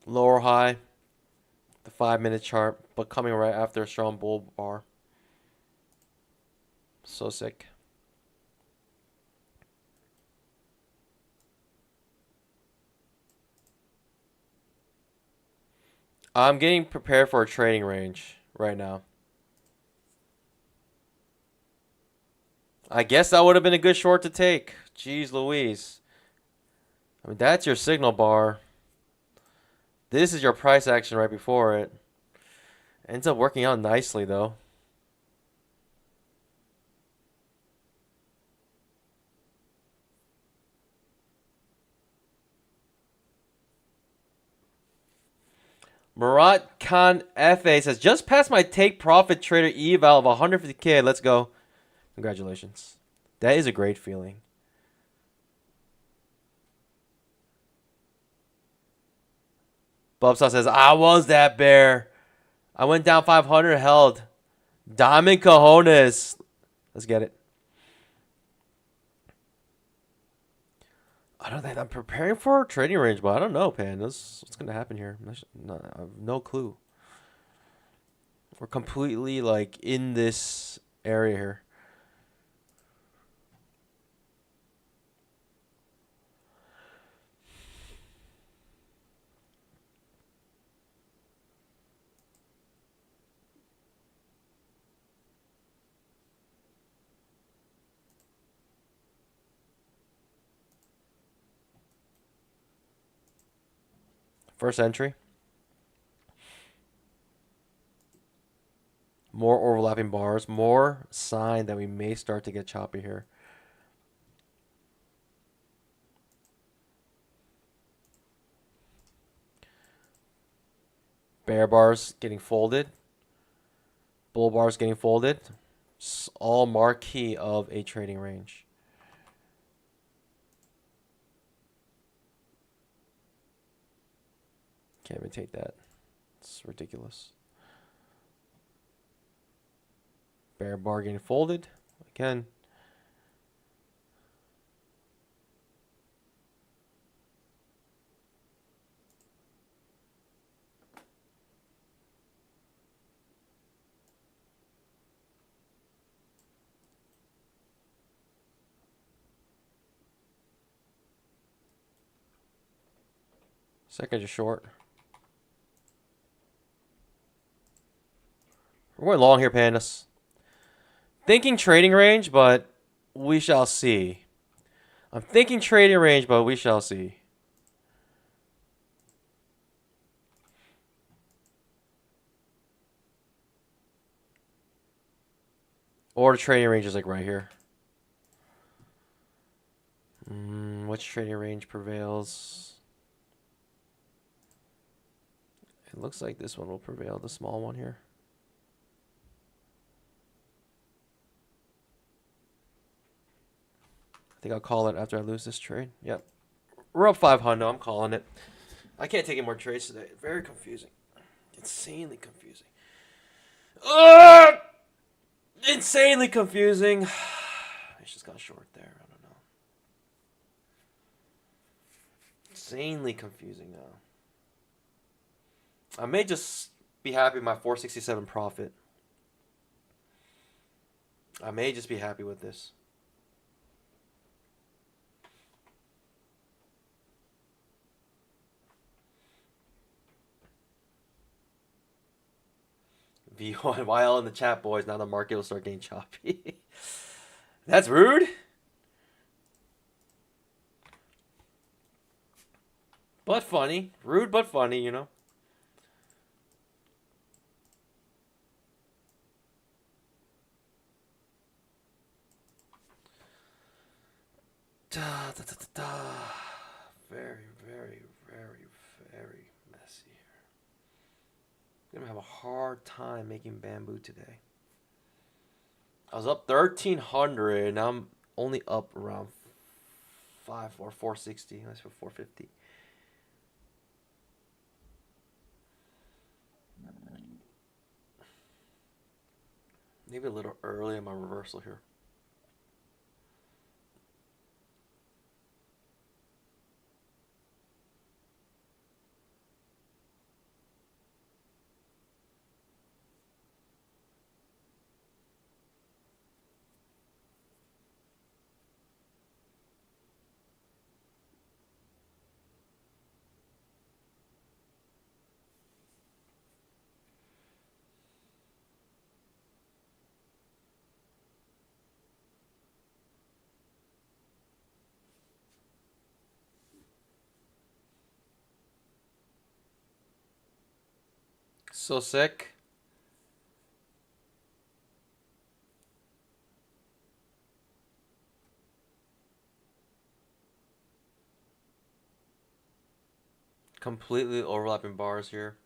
Lower high, the 5 minute chart, but coming right after a strong bull bar. So sick. I'm getting prepared for a trading range right now. I guess that would have been a good short to take. Jeez Louise. I mean, that's your signal bar. This is your price action right before it. Ends up working out nicely, though. Murat Khan FA says, just passed my take profit trader eval of 150K. Let's go. Congratulations. That is a great feeling. Bubsaw says, I was that bear. I went down 500, held. Diamond cojones. Let's get it. I don't think I'm preparing for a trading range, but I don't know, Pan. What's going to happen here? I have no clue. We're completely like in this area here. First entry. More overlapping bars. More sign that we may start to get choppy here. Bear bars getting folded. Bull bars getting folded. It's all marquee of a trading range. Can't even take that. It's ridiculous. Bear bar getting folded. Again. Second just short. We're going long here, Pandas. Thinking trading range, but we shall see. I'm thinking trading range, but we shall see. Or the trading range is like right here. Which trading range prevails? It looks like this one will prevail, the small one here. I think I'll call it after I lose this trade. Yep. We're up 500. I'm calling it. I can't take any more trades today. Very confusing. Insanely confusing. Insanely confusing. It's just got short there. I don't know. Insanely confusing now. I may just be happy with my 467 profit. I may just be happy with this. VYL in the chat, boys. Now the market will start getting choppy. That's rude. But funny. Rude but funny, you know. Very, very, very, very messy here. I'm gonna have a hard time making bamboo today. I was up 1,300. Now I'm only up around 460. Let's put 450. Maybe a little early in my reversal here. So sick. Completely overlapping bars here.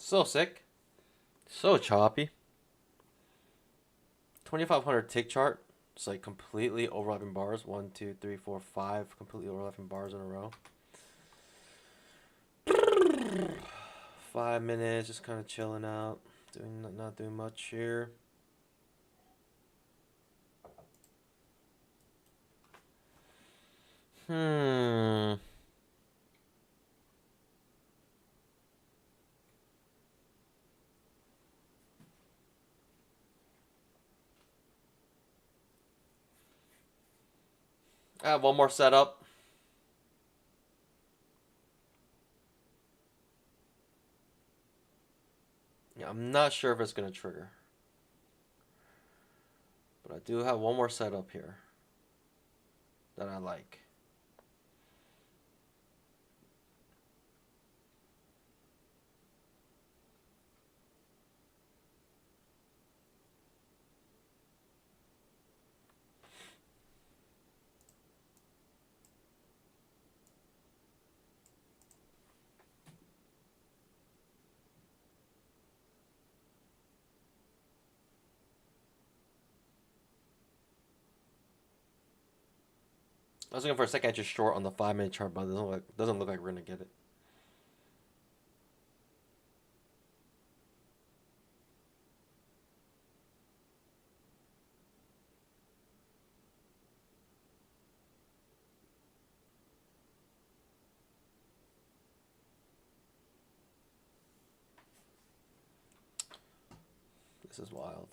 So sick. So choppy. 2,500 tick chart. It's like completely overlapping bars. 1, 2, 3, 4, 5 completely overlapping bars in a row. 5 minutes, just kind of chilling out. Not doing much here. Hmm. I have one more setup. Yeah, I'm not sure if it's gonna trigger, but I do have one more setup here that I like. I was looking for a second just short on the 5-minute chart, but it doesn't look like we're gonna get it. This is wild.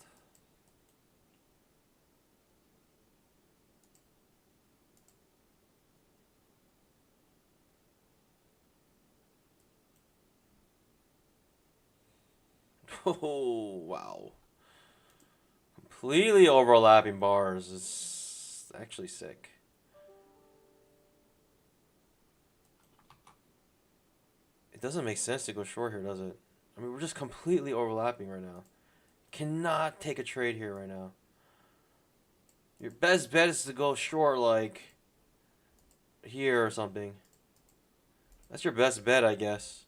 Oh, wow. Completely overlapping bars. It's actually sick. It doesn't make sense to go short here, does it? I mean, we're just completely overlapping right now. Cannot take a trade here right now. Your best bet is to go short, like here or something. That's your best bet, I guess.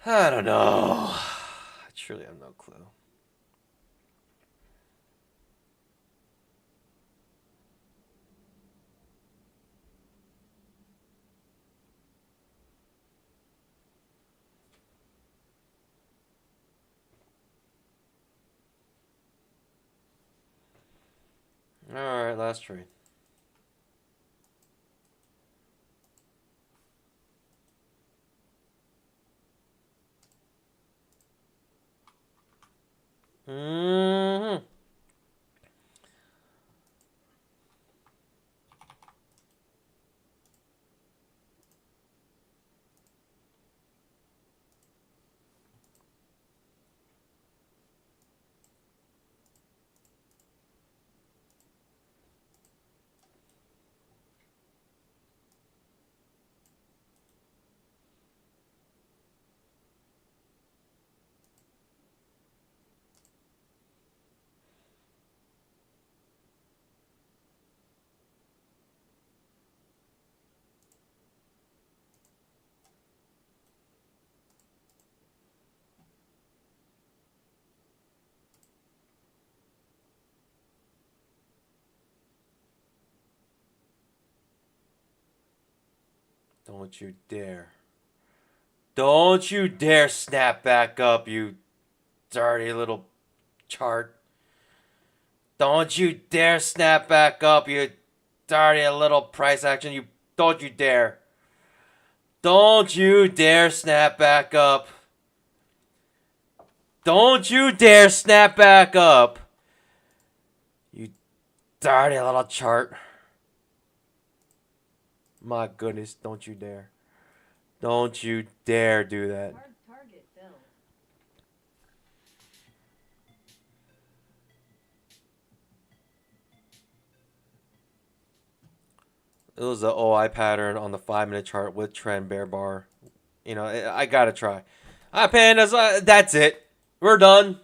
I don't know. I truly have no clue. Alright, last trade. Mm-hmm. Don't you dare. Don't you dare snap back up, you dirty little chart. Don't you dare snap back up, you dirty little price action. Don't you dare. Don't you dare snap back up. Don't you dare snap back up. You dirty little chart. My goodness, don't you dare. Don't you dare do that. Hard target, Bill. It was the OI pattern on the 5-minute chart with trend bear bar. You know, I gotta try. Pandas, that's it. We're done.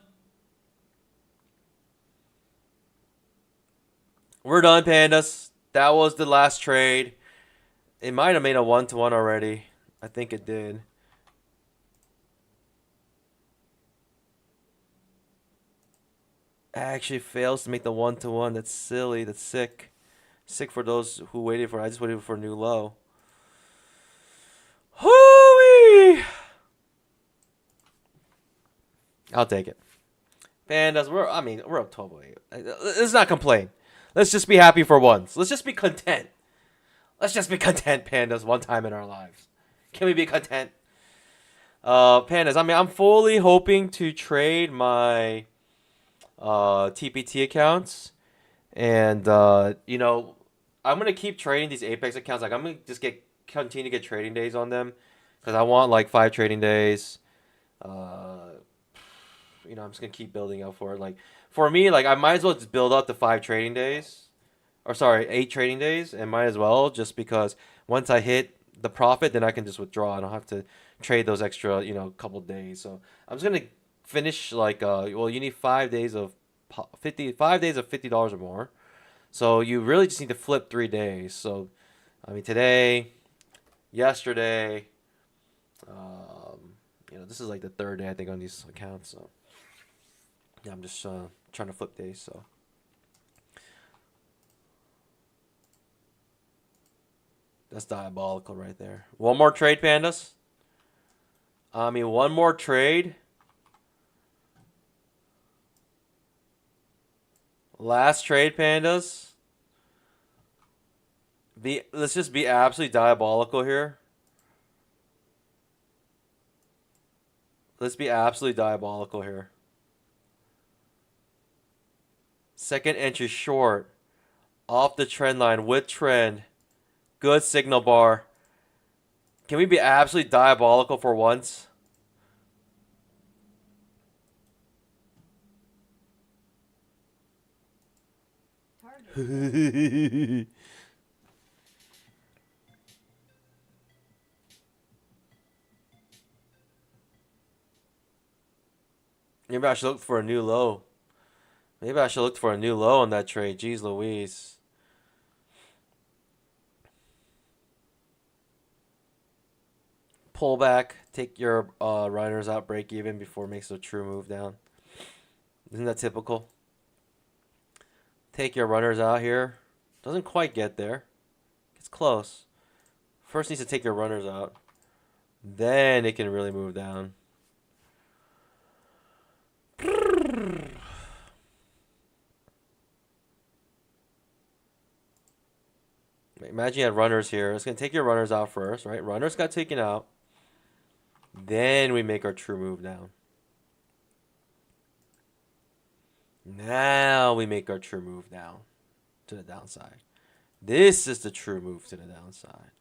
We're done, Pandas. That was the last trade. It might have made a 1-to-1 already. I think it did. Actually fails to make the 1-to-1. That's silly. That's sick. Sick for those who waited for it. I just waited for a new low. Hooey! I'll take it. Pandas, we're up 12-8. Let's not complain. Let's just be happy for once. Let's just be content. Let's just be content, Pandas, one time in our lives. Can we be content? Pandas, I'm fully hoping to trade my TPT accounts. And, you know, I'm going to keep trading these Apex accounts. Like, I'm going to just continue to get trading days on them. Because I want, like, 5 trading days. You know, I'm just going to keep building up for it. Like, for me, like, I might as well just build up to 5 trading days. Or, sorry, 8 trading days. And might as well, just because once I hit the profit, then I can just withdraw. I don't have to trade those extra, you know, couple days. So, I'm just going to finish, like, well, you need 5 days of 5 days of $50 or more. So you really just need to flip 3 days. So, I mean, today, yesterday, you know, this is like the 3rd day I think on these accounts. So, yeah, I'm just trying to flip days. So, that's diabolical right there. One more trade, Pandas. One more trade. Last trade, Pandas. Let's just be absolutely diabolical here. Let's be absolutely diabolical here. Second entry short. Off the trend line with trend. Good signal bar. Can we be absolutely diabolical for once? Target. Maybe I should look for a new low. Maybe I should look for a new low on that trade. Jeez Louise. Pull back. Take your runners out break even before it makes a true move down. Isn't that typical? Take your runners out here. Doesn't quite get there. It's close. First needs to take your runners out. Then it can really move down. Imagine you had runners here. It's going to take your runners out first, right? Runners got taken out. Then we make our true move down. Now we make our true move down to the downside. This is the true move to the downside.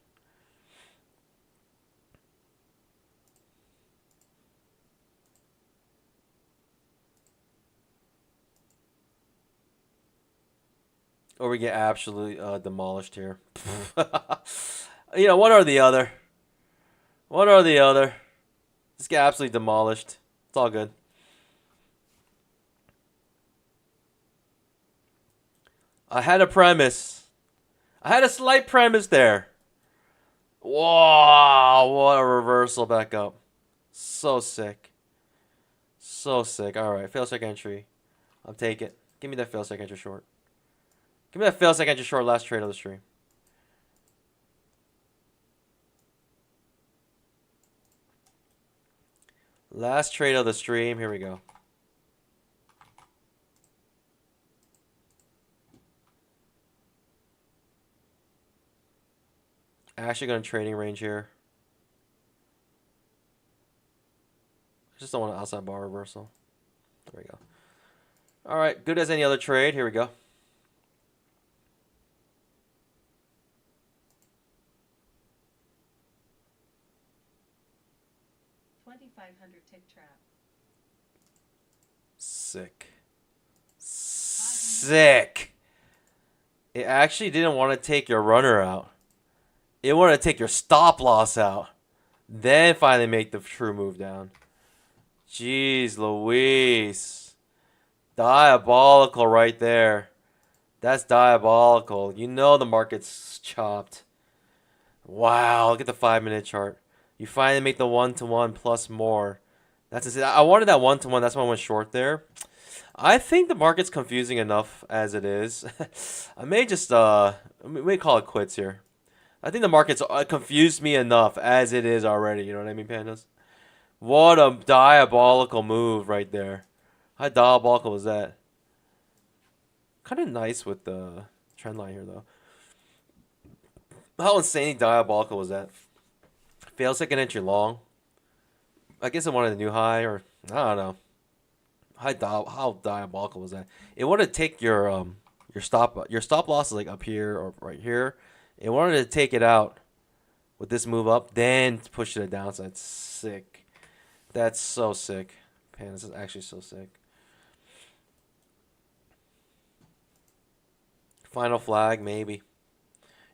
Or we get absolutely demolished here. You know, one or the other. One or the other. Just get absolutely demolished. It's all good. I had a premise. I had a slight premise there. Wow, what a reversal back up. So sick. So sick. Alright, fail second entry. I'll take it. Give me that fail second entry short. Give me that fail second entry short last trade of the stream. Last trade of the stream. Here we go. Actually going to trading range here. Just don't want an outside bar reversal. There we go. All right, good as any other trade. Here we go. tick trap. Sick. Sick. It actually didn't want to take your runner out. It wanted to take your stop loss out. Then finally make the true move down. Jeez Louise. Diabolical right there. That's diabolical. You know the market's chopped. Wow, look at the 5-minute chart. You finally make the 1-to-1 plus more. That's insane. I wanted that 1-to-1. That's why I went short there. I think the market's confusing enough as it is. I may just we may call it quits here. I think the market's confused me enough as it is already. You know what I mean, pandas? What a diabolical move right there. How diabolical was that? Kind of nice with the trend line here, though. How insanely diabolical was that? Failed second entry long. I guess it wanted a new high, or I don't know. How diabolical was that? It wanted to take your stop loss is like up here or right here. It wanted to take it out with this move up, then push to the downside. Sick. That's so sick. Man, this is actually so sick. Final flag, maybe.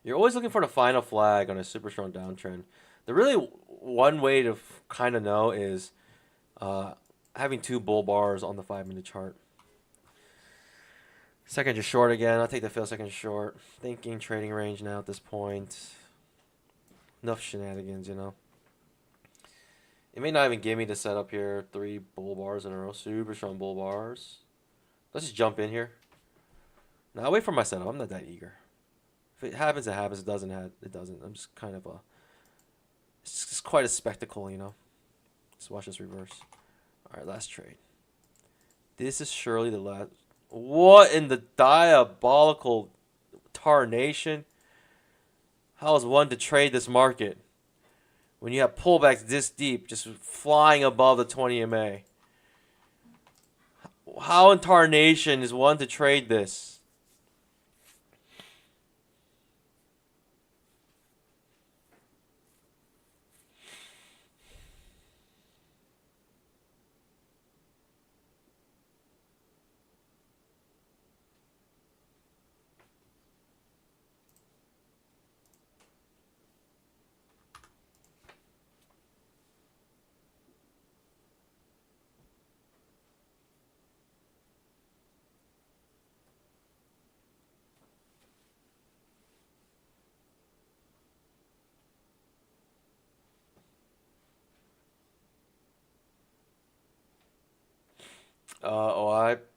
You're always looking for the final flag on a super strong downtrend. The really one way to kind of know is having 2 bull bars on the 5-minute chart. Second just short again. I'll take the fail second short. Thinking trading range now at this point. Enough shenanigans, you know. It may not even give me the setup here. 3 bull bars in a row. Super strong bull bars. Let's just jump in here. Now, I'll wait for my setup. I'm not that eager. If it happens, it happens. It doesn't, it doesn't. I'm just kind of it's just quite a spectacle, you know. Let's watch this reverse. All right, last trade. This is surely the last. What in the diabolical tarnation? How is one to trade this market when you have pullbacks this deep, just flying above the 20 MA? How in tarnation is one to trade this?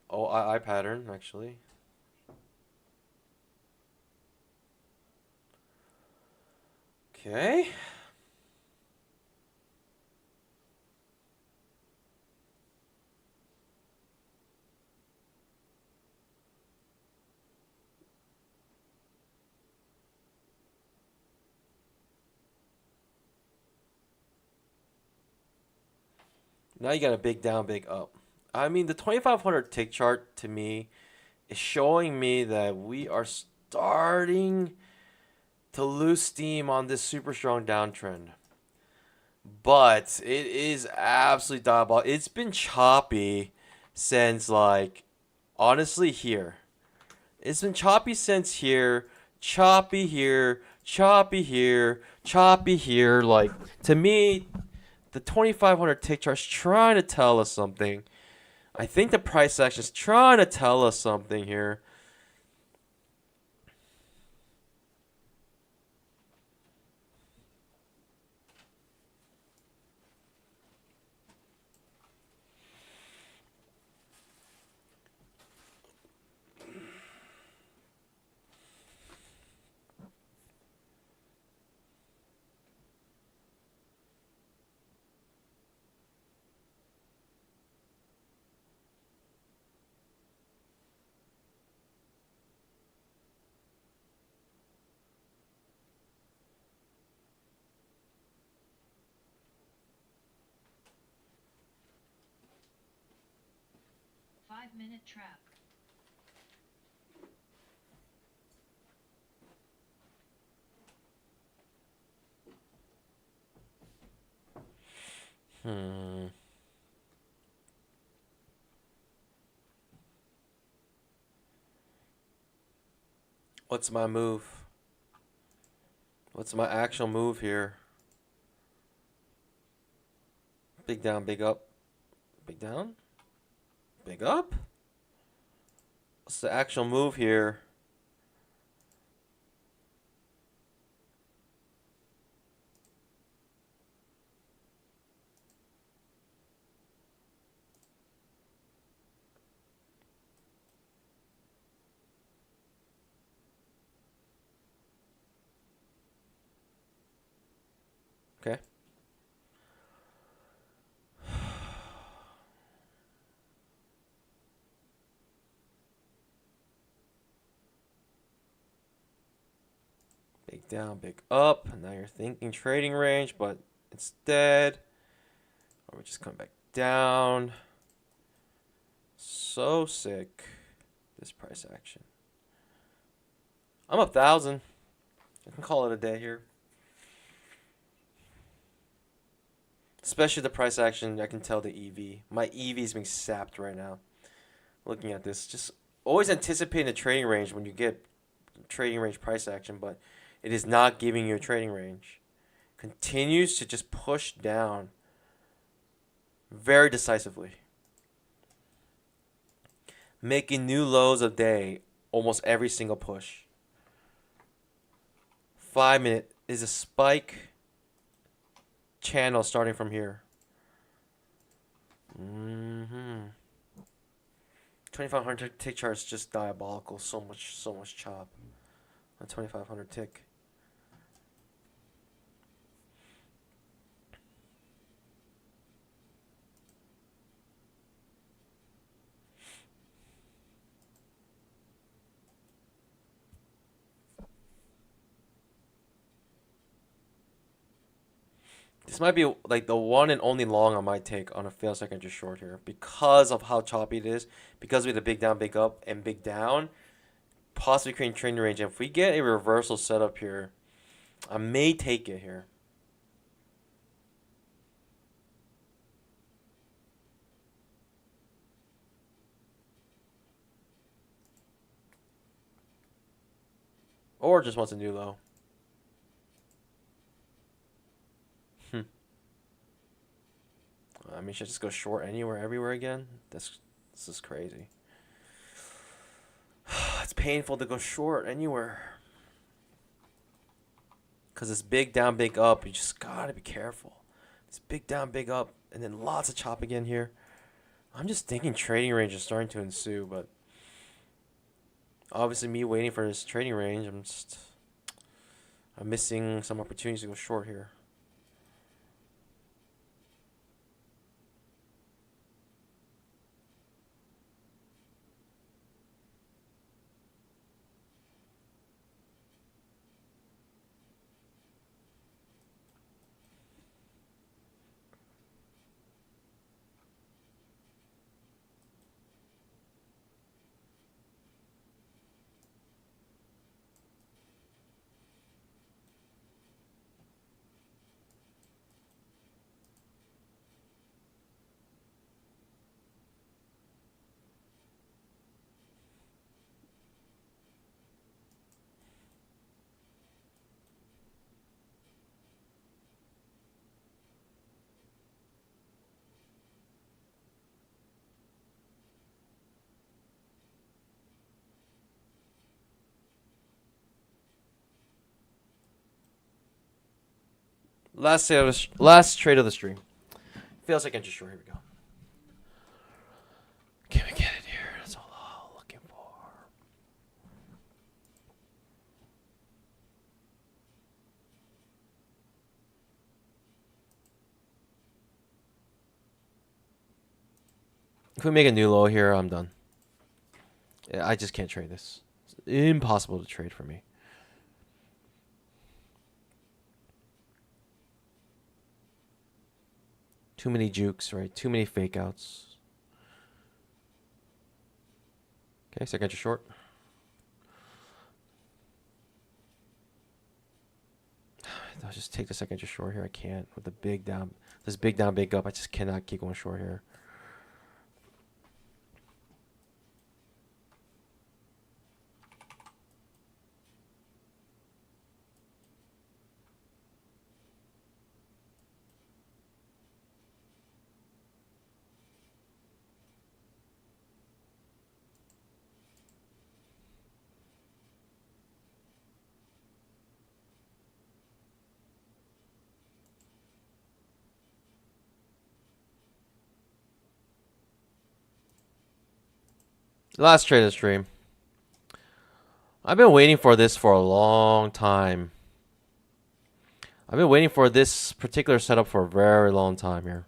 OI pattern actually. Okay. Now you got a big down, big up. I mean, the 2500 tick chart to me is showing me that we are starting to lose steam on this super strong downtrend. But it is absolutely diabolical. It's been choppy since, like, honestly, here. It's been choppy since here, choppy here, choppy here, choppy here. Like, to me, the 2500 tick chart's trying to tell us something. I think the price action is trying to tell us something here. 5-minute trap. What's my move? What's my actual move here? Big down, big up. Big down? Big up? What's the actual move here? Okay. Big down, big up. Now you're thinking trading range, but instead, or we just come back down. So sick. This price action. I'm up 1,000. I can call it a day here. Especially the price action, I can tell the EV. My EV is being sapped right now. Looking at this, just always anticipating the trading range when you get trading range price action, but it is not giving you a trading range. Continues to just push down very decisively. Making new lows of day almost every single push. 5-minute is a spike channel starting from here. 2500 tick chart is just diabolical. So much chop. A 2500 tick. This might be like the one and only long I might take on a fail second just short here because of how choppy it is. Because we had a big down, big up, and big down, possibly creating trading range. And if we get a reversal setup here, I may take it here. Or just wants a new low. I mean, should I just go short anywhere, everywhere again? This is crazy. It's painful to go short anywhere. Because it's big down, big up. You just got to be careful. It's big down, big up. And then lots of chop again here. I'm just thinking trading range is starting to ensue. But obviously me waiting for this trading range, I'm missing some opportunities to go short here. Last trade of the stream. Feels like interest short. Here we go. Can we get it here? That's all I'm looking for. If we make a new low here, I'm done. Yeah, I just can't trade this. It's impossible to trade for me. Too many jukes, right? Too many fake outs. Okay, second entry short. I'll just take the second entry short here. I can't with the big down. This big down, big up. I just cannot keep going short here. Last trade of stream. I've been waiting for this for a long time. I've been waiting for this particular setup for a very long time here.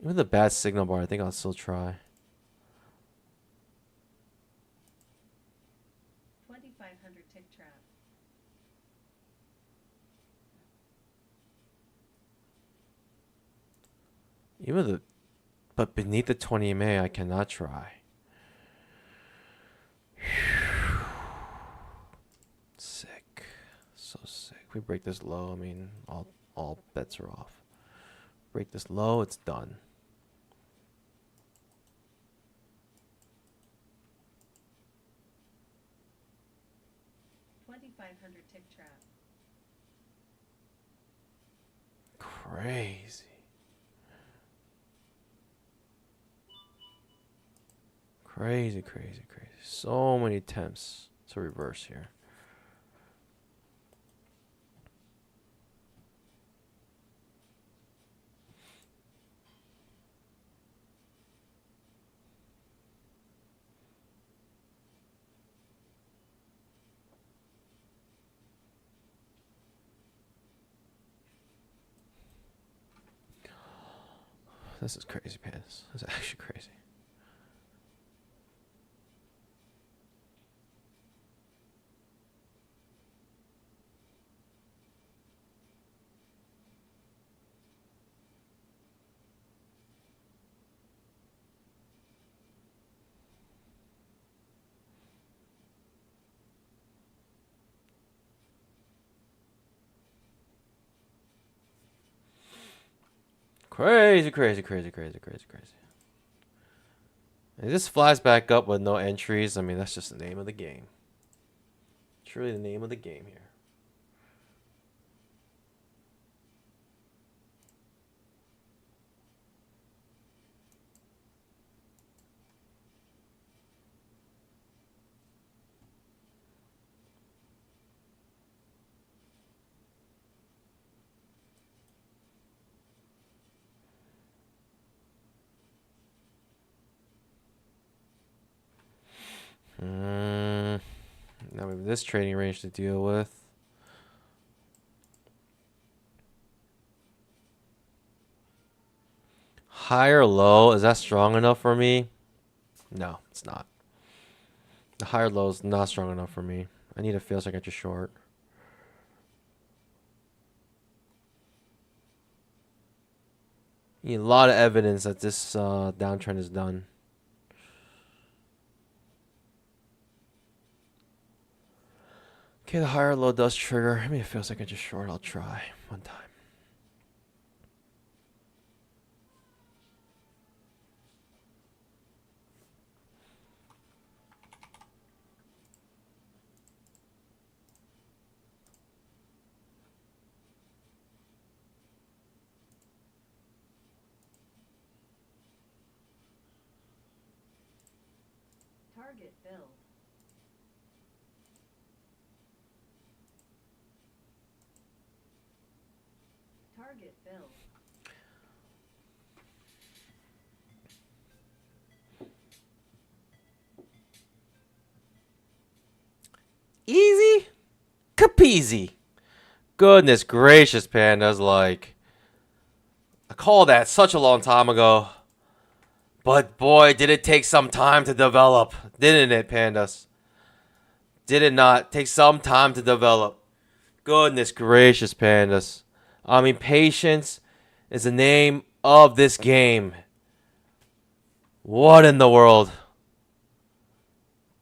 Even the bad signal bar, I think I'll still try. 2,500 tick trap. Even the, but beneath the 20 EMA, I cannot try. Sick, so sick. We break this low. I mean, all bets are off. Break this low, it's done. Tick trap. Crazy. Crazy, crazy, crazy. So many attempts to reverse here. This is crazy, man. This is actually crazy. Crazy, crazy, crazy, crazy, crazy, crazy. And this flies back up with no entries. I mean, that's just the name of the game. Truly the name of the game here. Now we have this trading range to deal with. High or low, is that strong enough for me? No, it's not. The higher low is not strong enough for me. I need a fail so I can get you short. You need a lot of evidence that this downtrend is done. Okay, the higher low does trigger. I mean, it feels like I just short. I'll try one time. Target filled. Target filled. Easy capeasy. Goodness gracious, pandas. Like, I called that such a long time ago. But boy, did it take some time to develop. Didn't it, pandas? Did it not take some time to develop? Goodness gracious, pandas. I mean, patience is the name of this game. What in the world?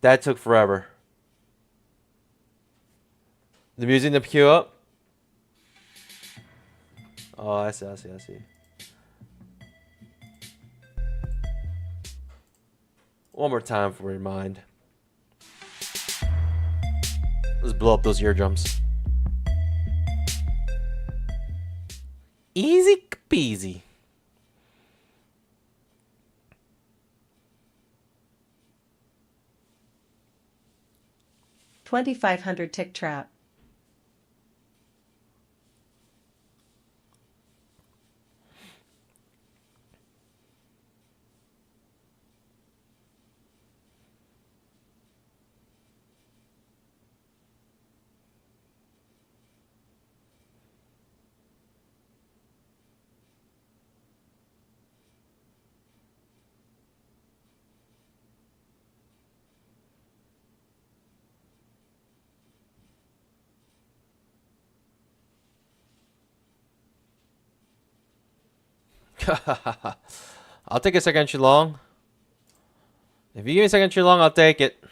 That took forever. The music to queue up? Oh, I see. One more time for your mind. Let's blow up those eardrums. Easy peasy. $2,500 tick trap. I'll take a second entry long. If you give me a second entry long, I'll take it.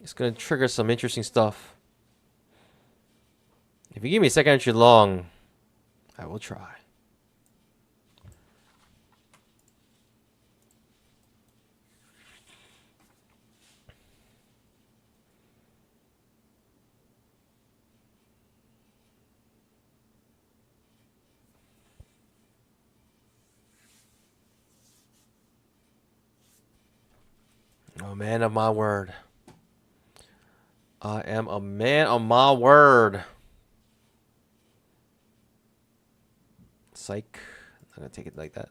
It's gonna trigger some interesting stuff. If you give me a second entry long, I will try. Oh, man of my word. I am a man of my word. Psych. I'm going to take it like that.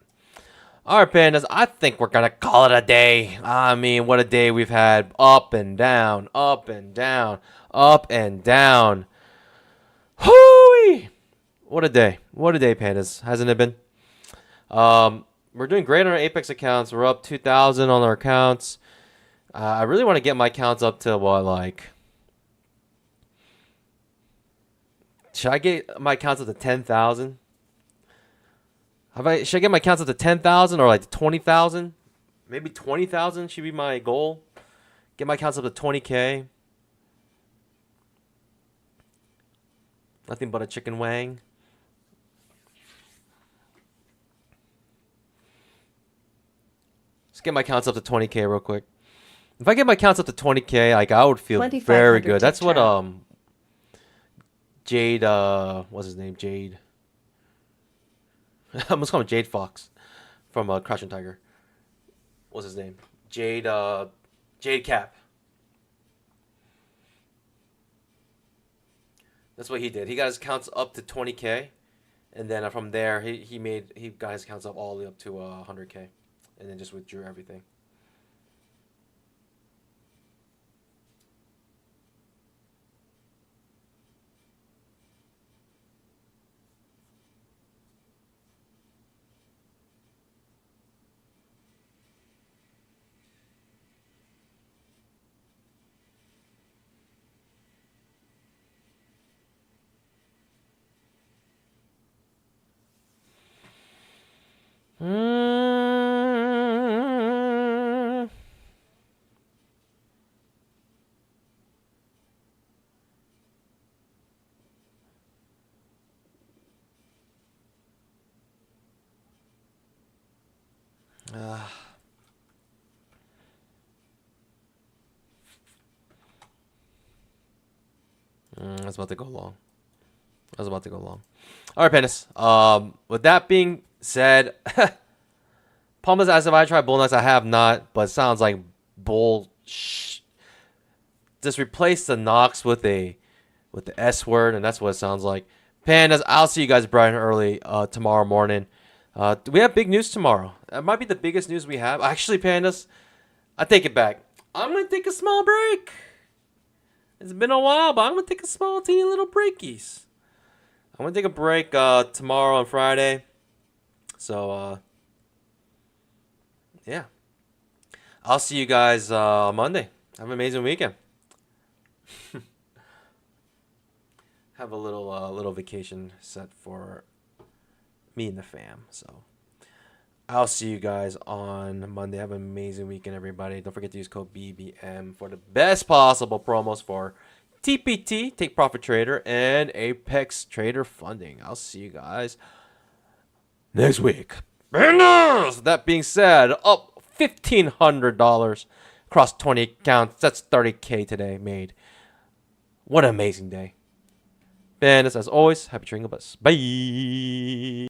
All right, pandas. I think we're going to call it a day. I mean, what a day we've had. Up and down, up and down, up and down. Hooey! What a day. What a day, pandas. Hasn't it been? We're doing great on our Apex accounts. We're up 2,000 on our accounts. I really want to get my accounts up to what, like... Should I get my accounts up to 10,000? Should I get my accounts up to 10,000 or like 20,000? Maybe 20,000 should be my goal. Get my accounts up to 20K. Nothing but a chicken wang. Let's get my accounts up to 20K real quick. If I get my accounts up to 20K, like I would feel very good. That's what Jade, what's his name? Jade. I almost call him Jade Fox from Crouching Tiger. What's his name? Jade Cap. That's what he did. He got his accounts up to 20K, and then from there he got his accounts up all the way up to 100K, and then just withdrew everything. That's about to go long. All right, Penis. With that being said, Pumas asked if I tried bull nuts. I have not, but it sounds like bull. Just replace the Knox with the S word, and that's what it sounds like. Pandas, I'll see you guys bright and early tomorrow morning. We have big news tomorrow. That might be the biggest news we have. Actually, Pandas, I take it back. I'm going to take a small break. It's been a while, but I'm going to take a small, teeny little breakies. I'm going to take a break tomorrow on Friday. So, yeah. I'll see you guys on Monday. Have an amazing weekend. Have a little vacation set for me and the fam. So, I'll see you guys on Monday. Have an amazing weekend, everybody. Don't forget to use code BBM for the best possible promos for TPT, Take Profit Trader, and Apex Trader Funding. I'll see you guys next week. Banners! That being said, up $1,500 across 20 accounts. That's $30K today made. What an amazing day. Banners, as always, happy trading with us. Bye.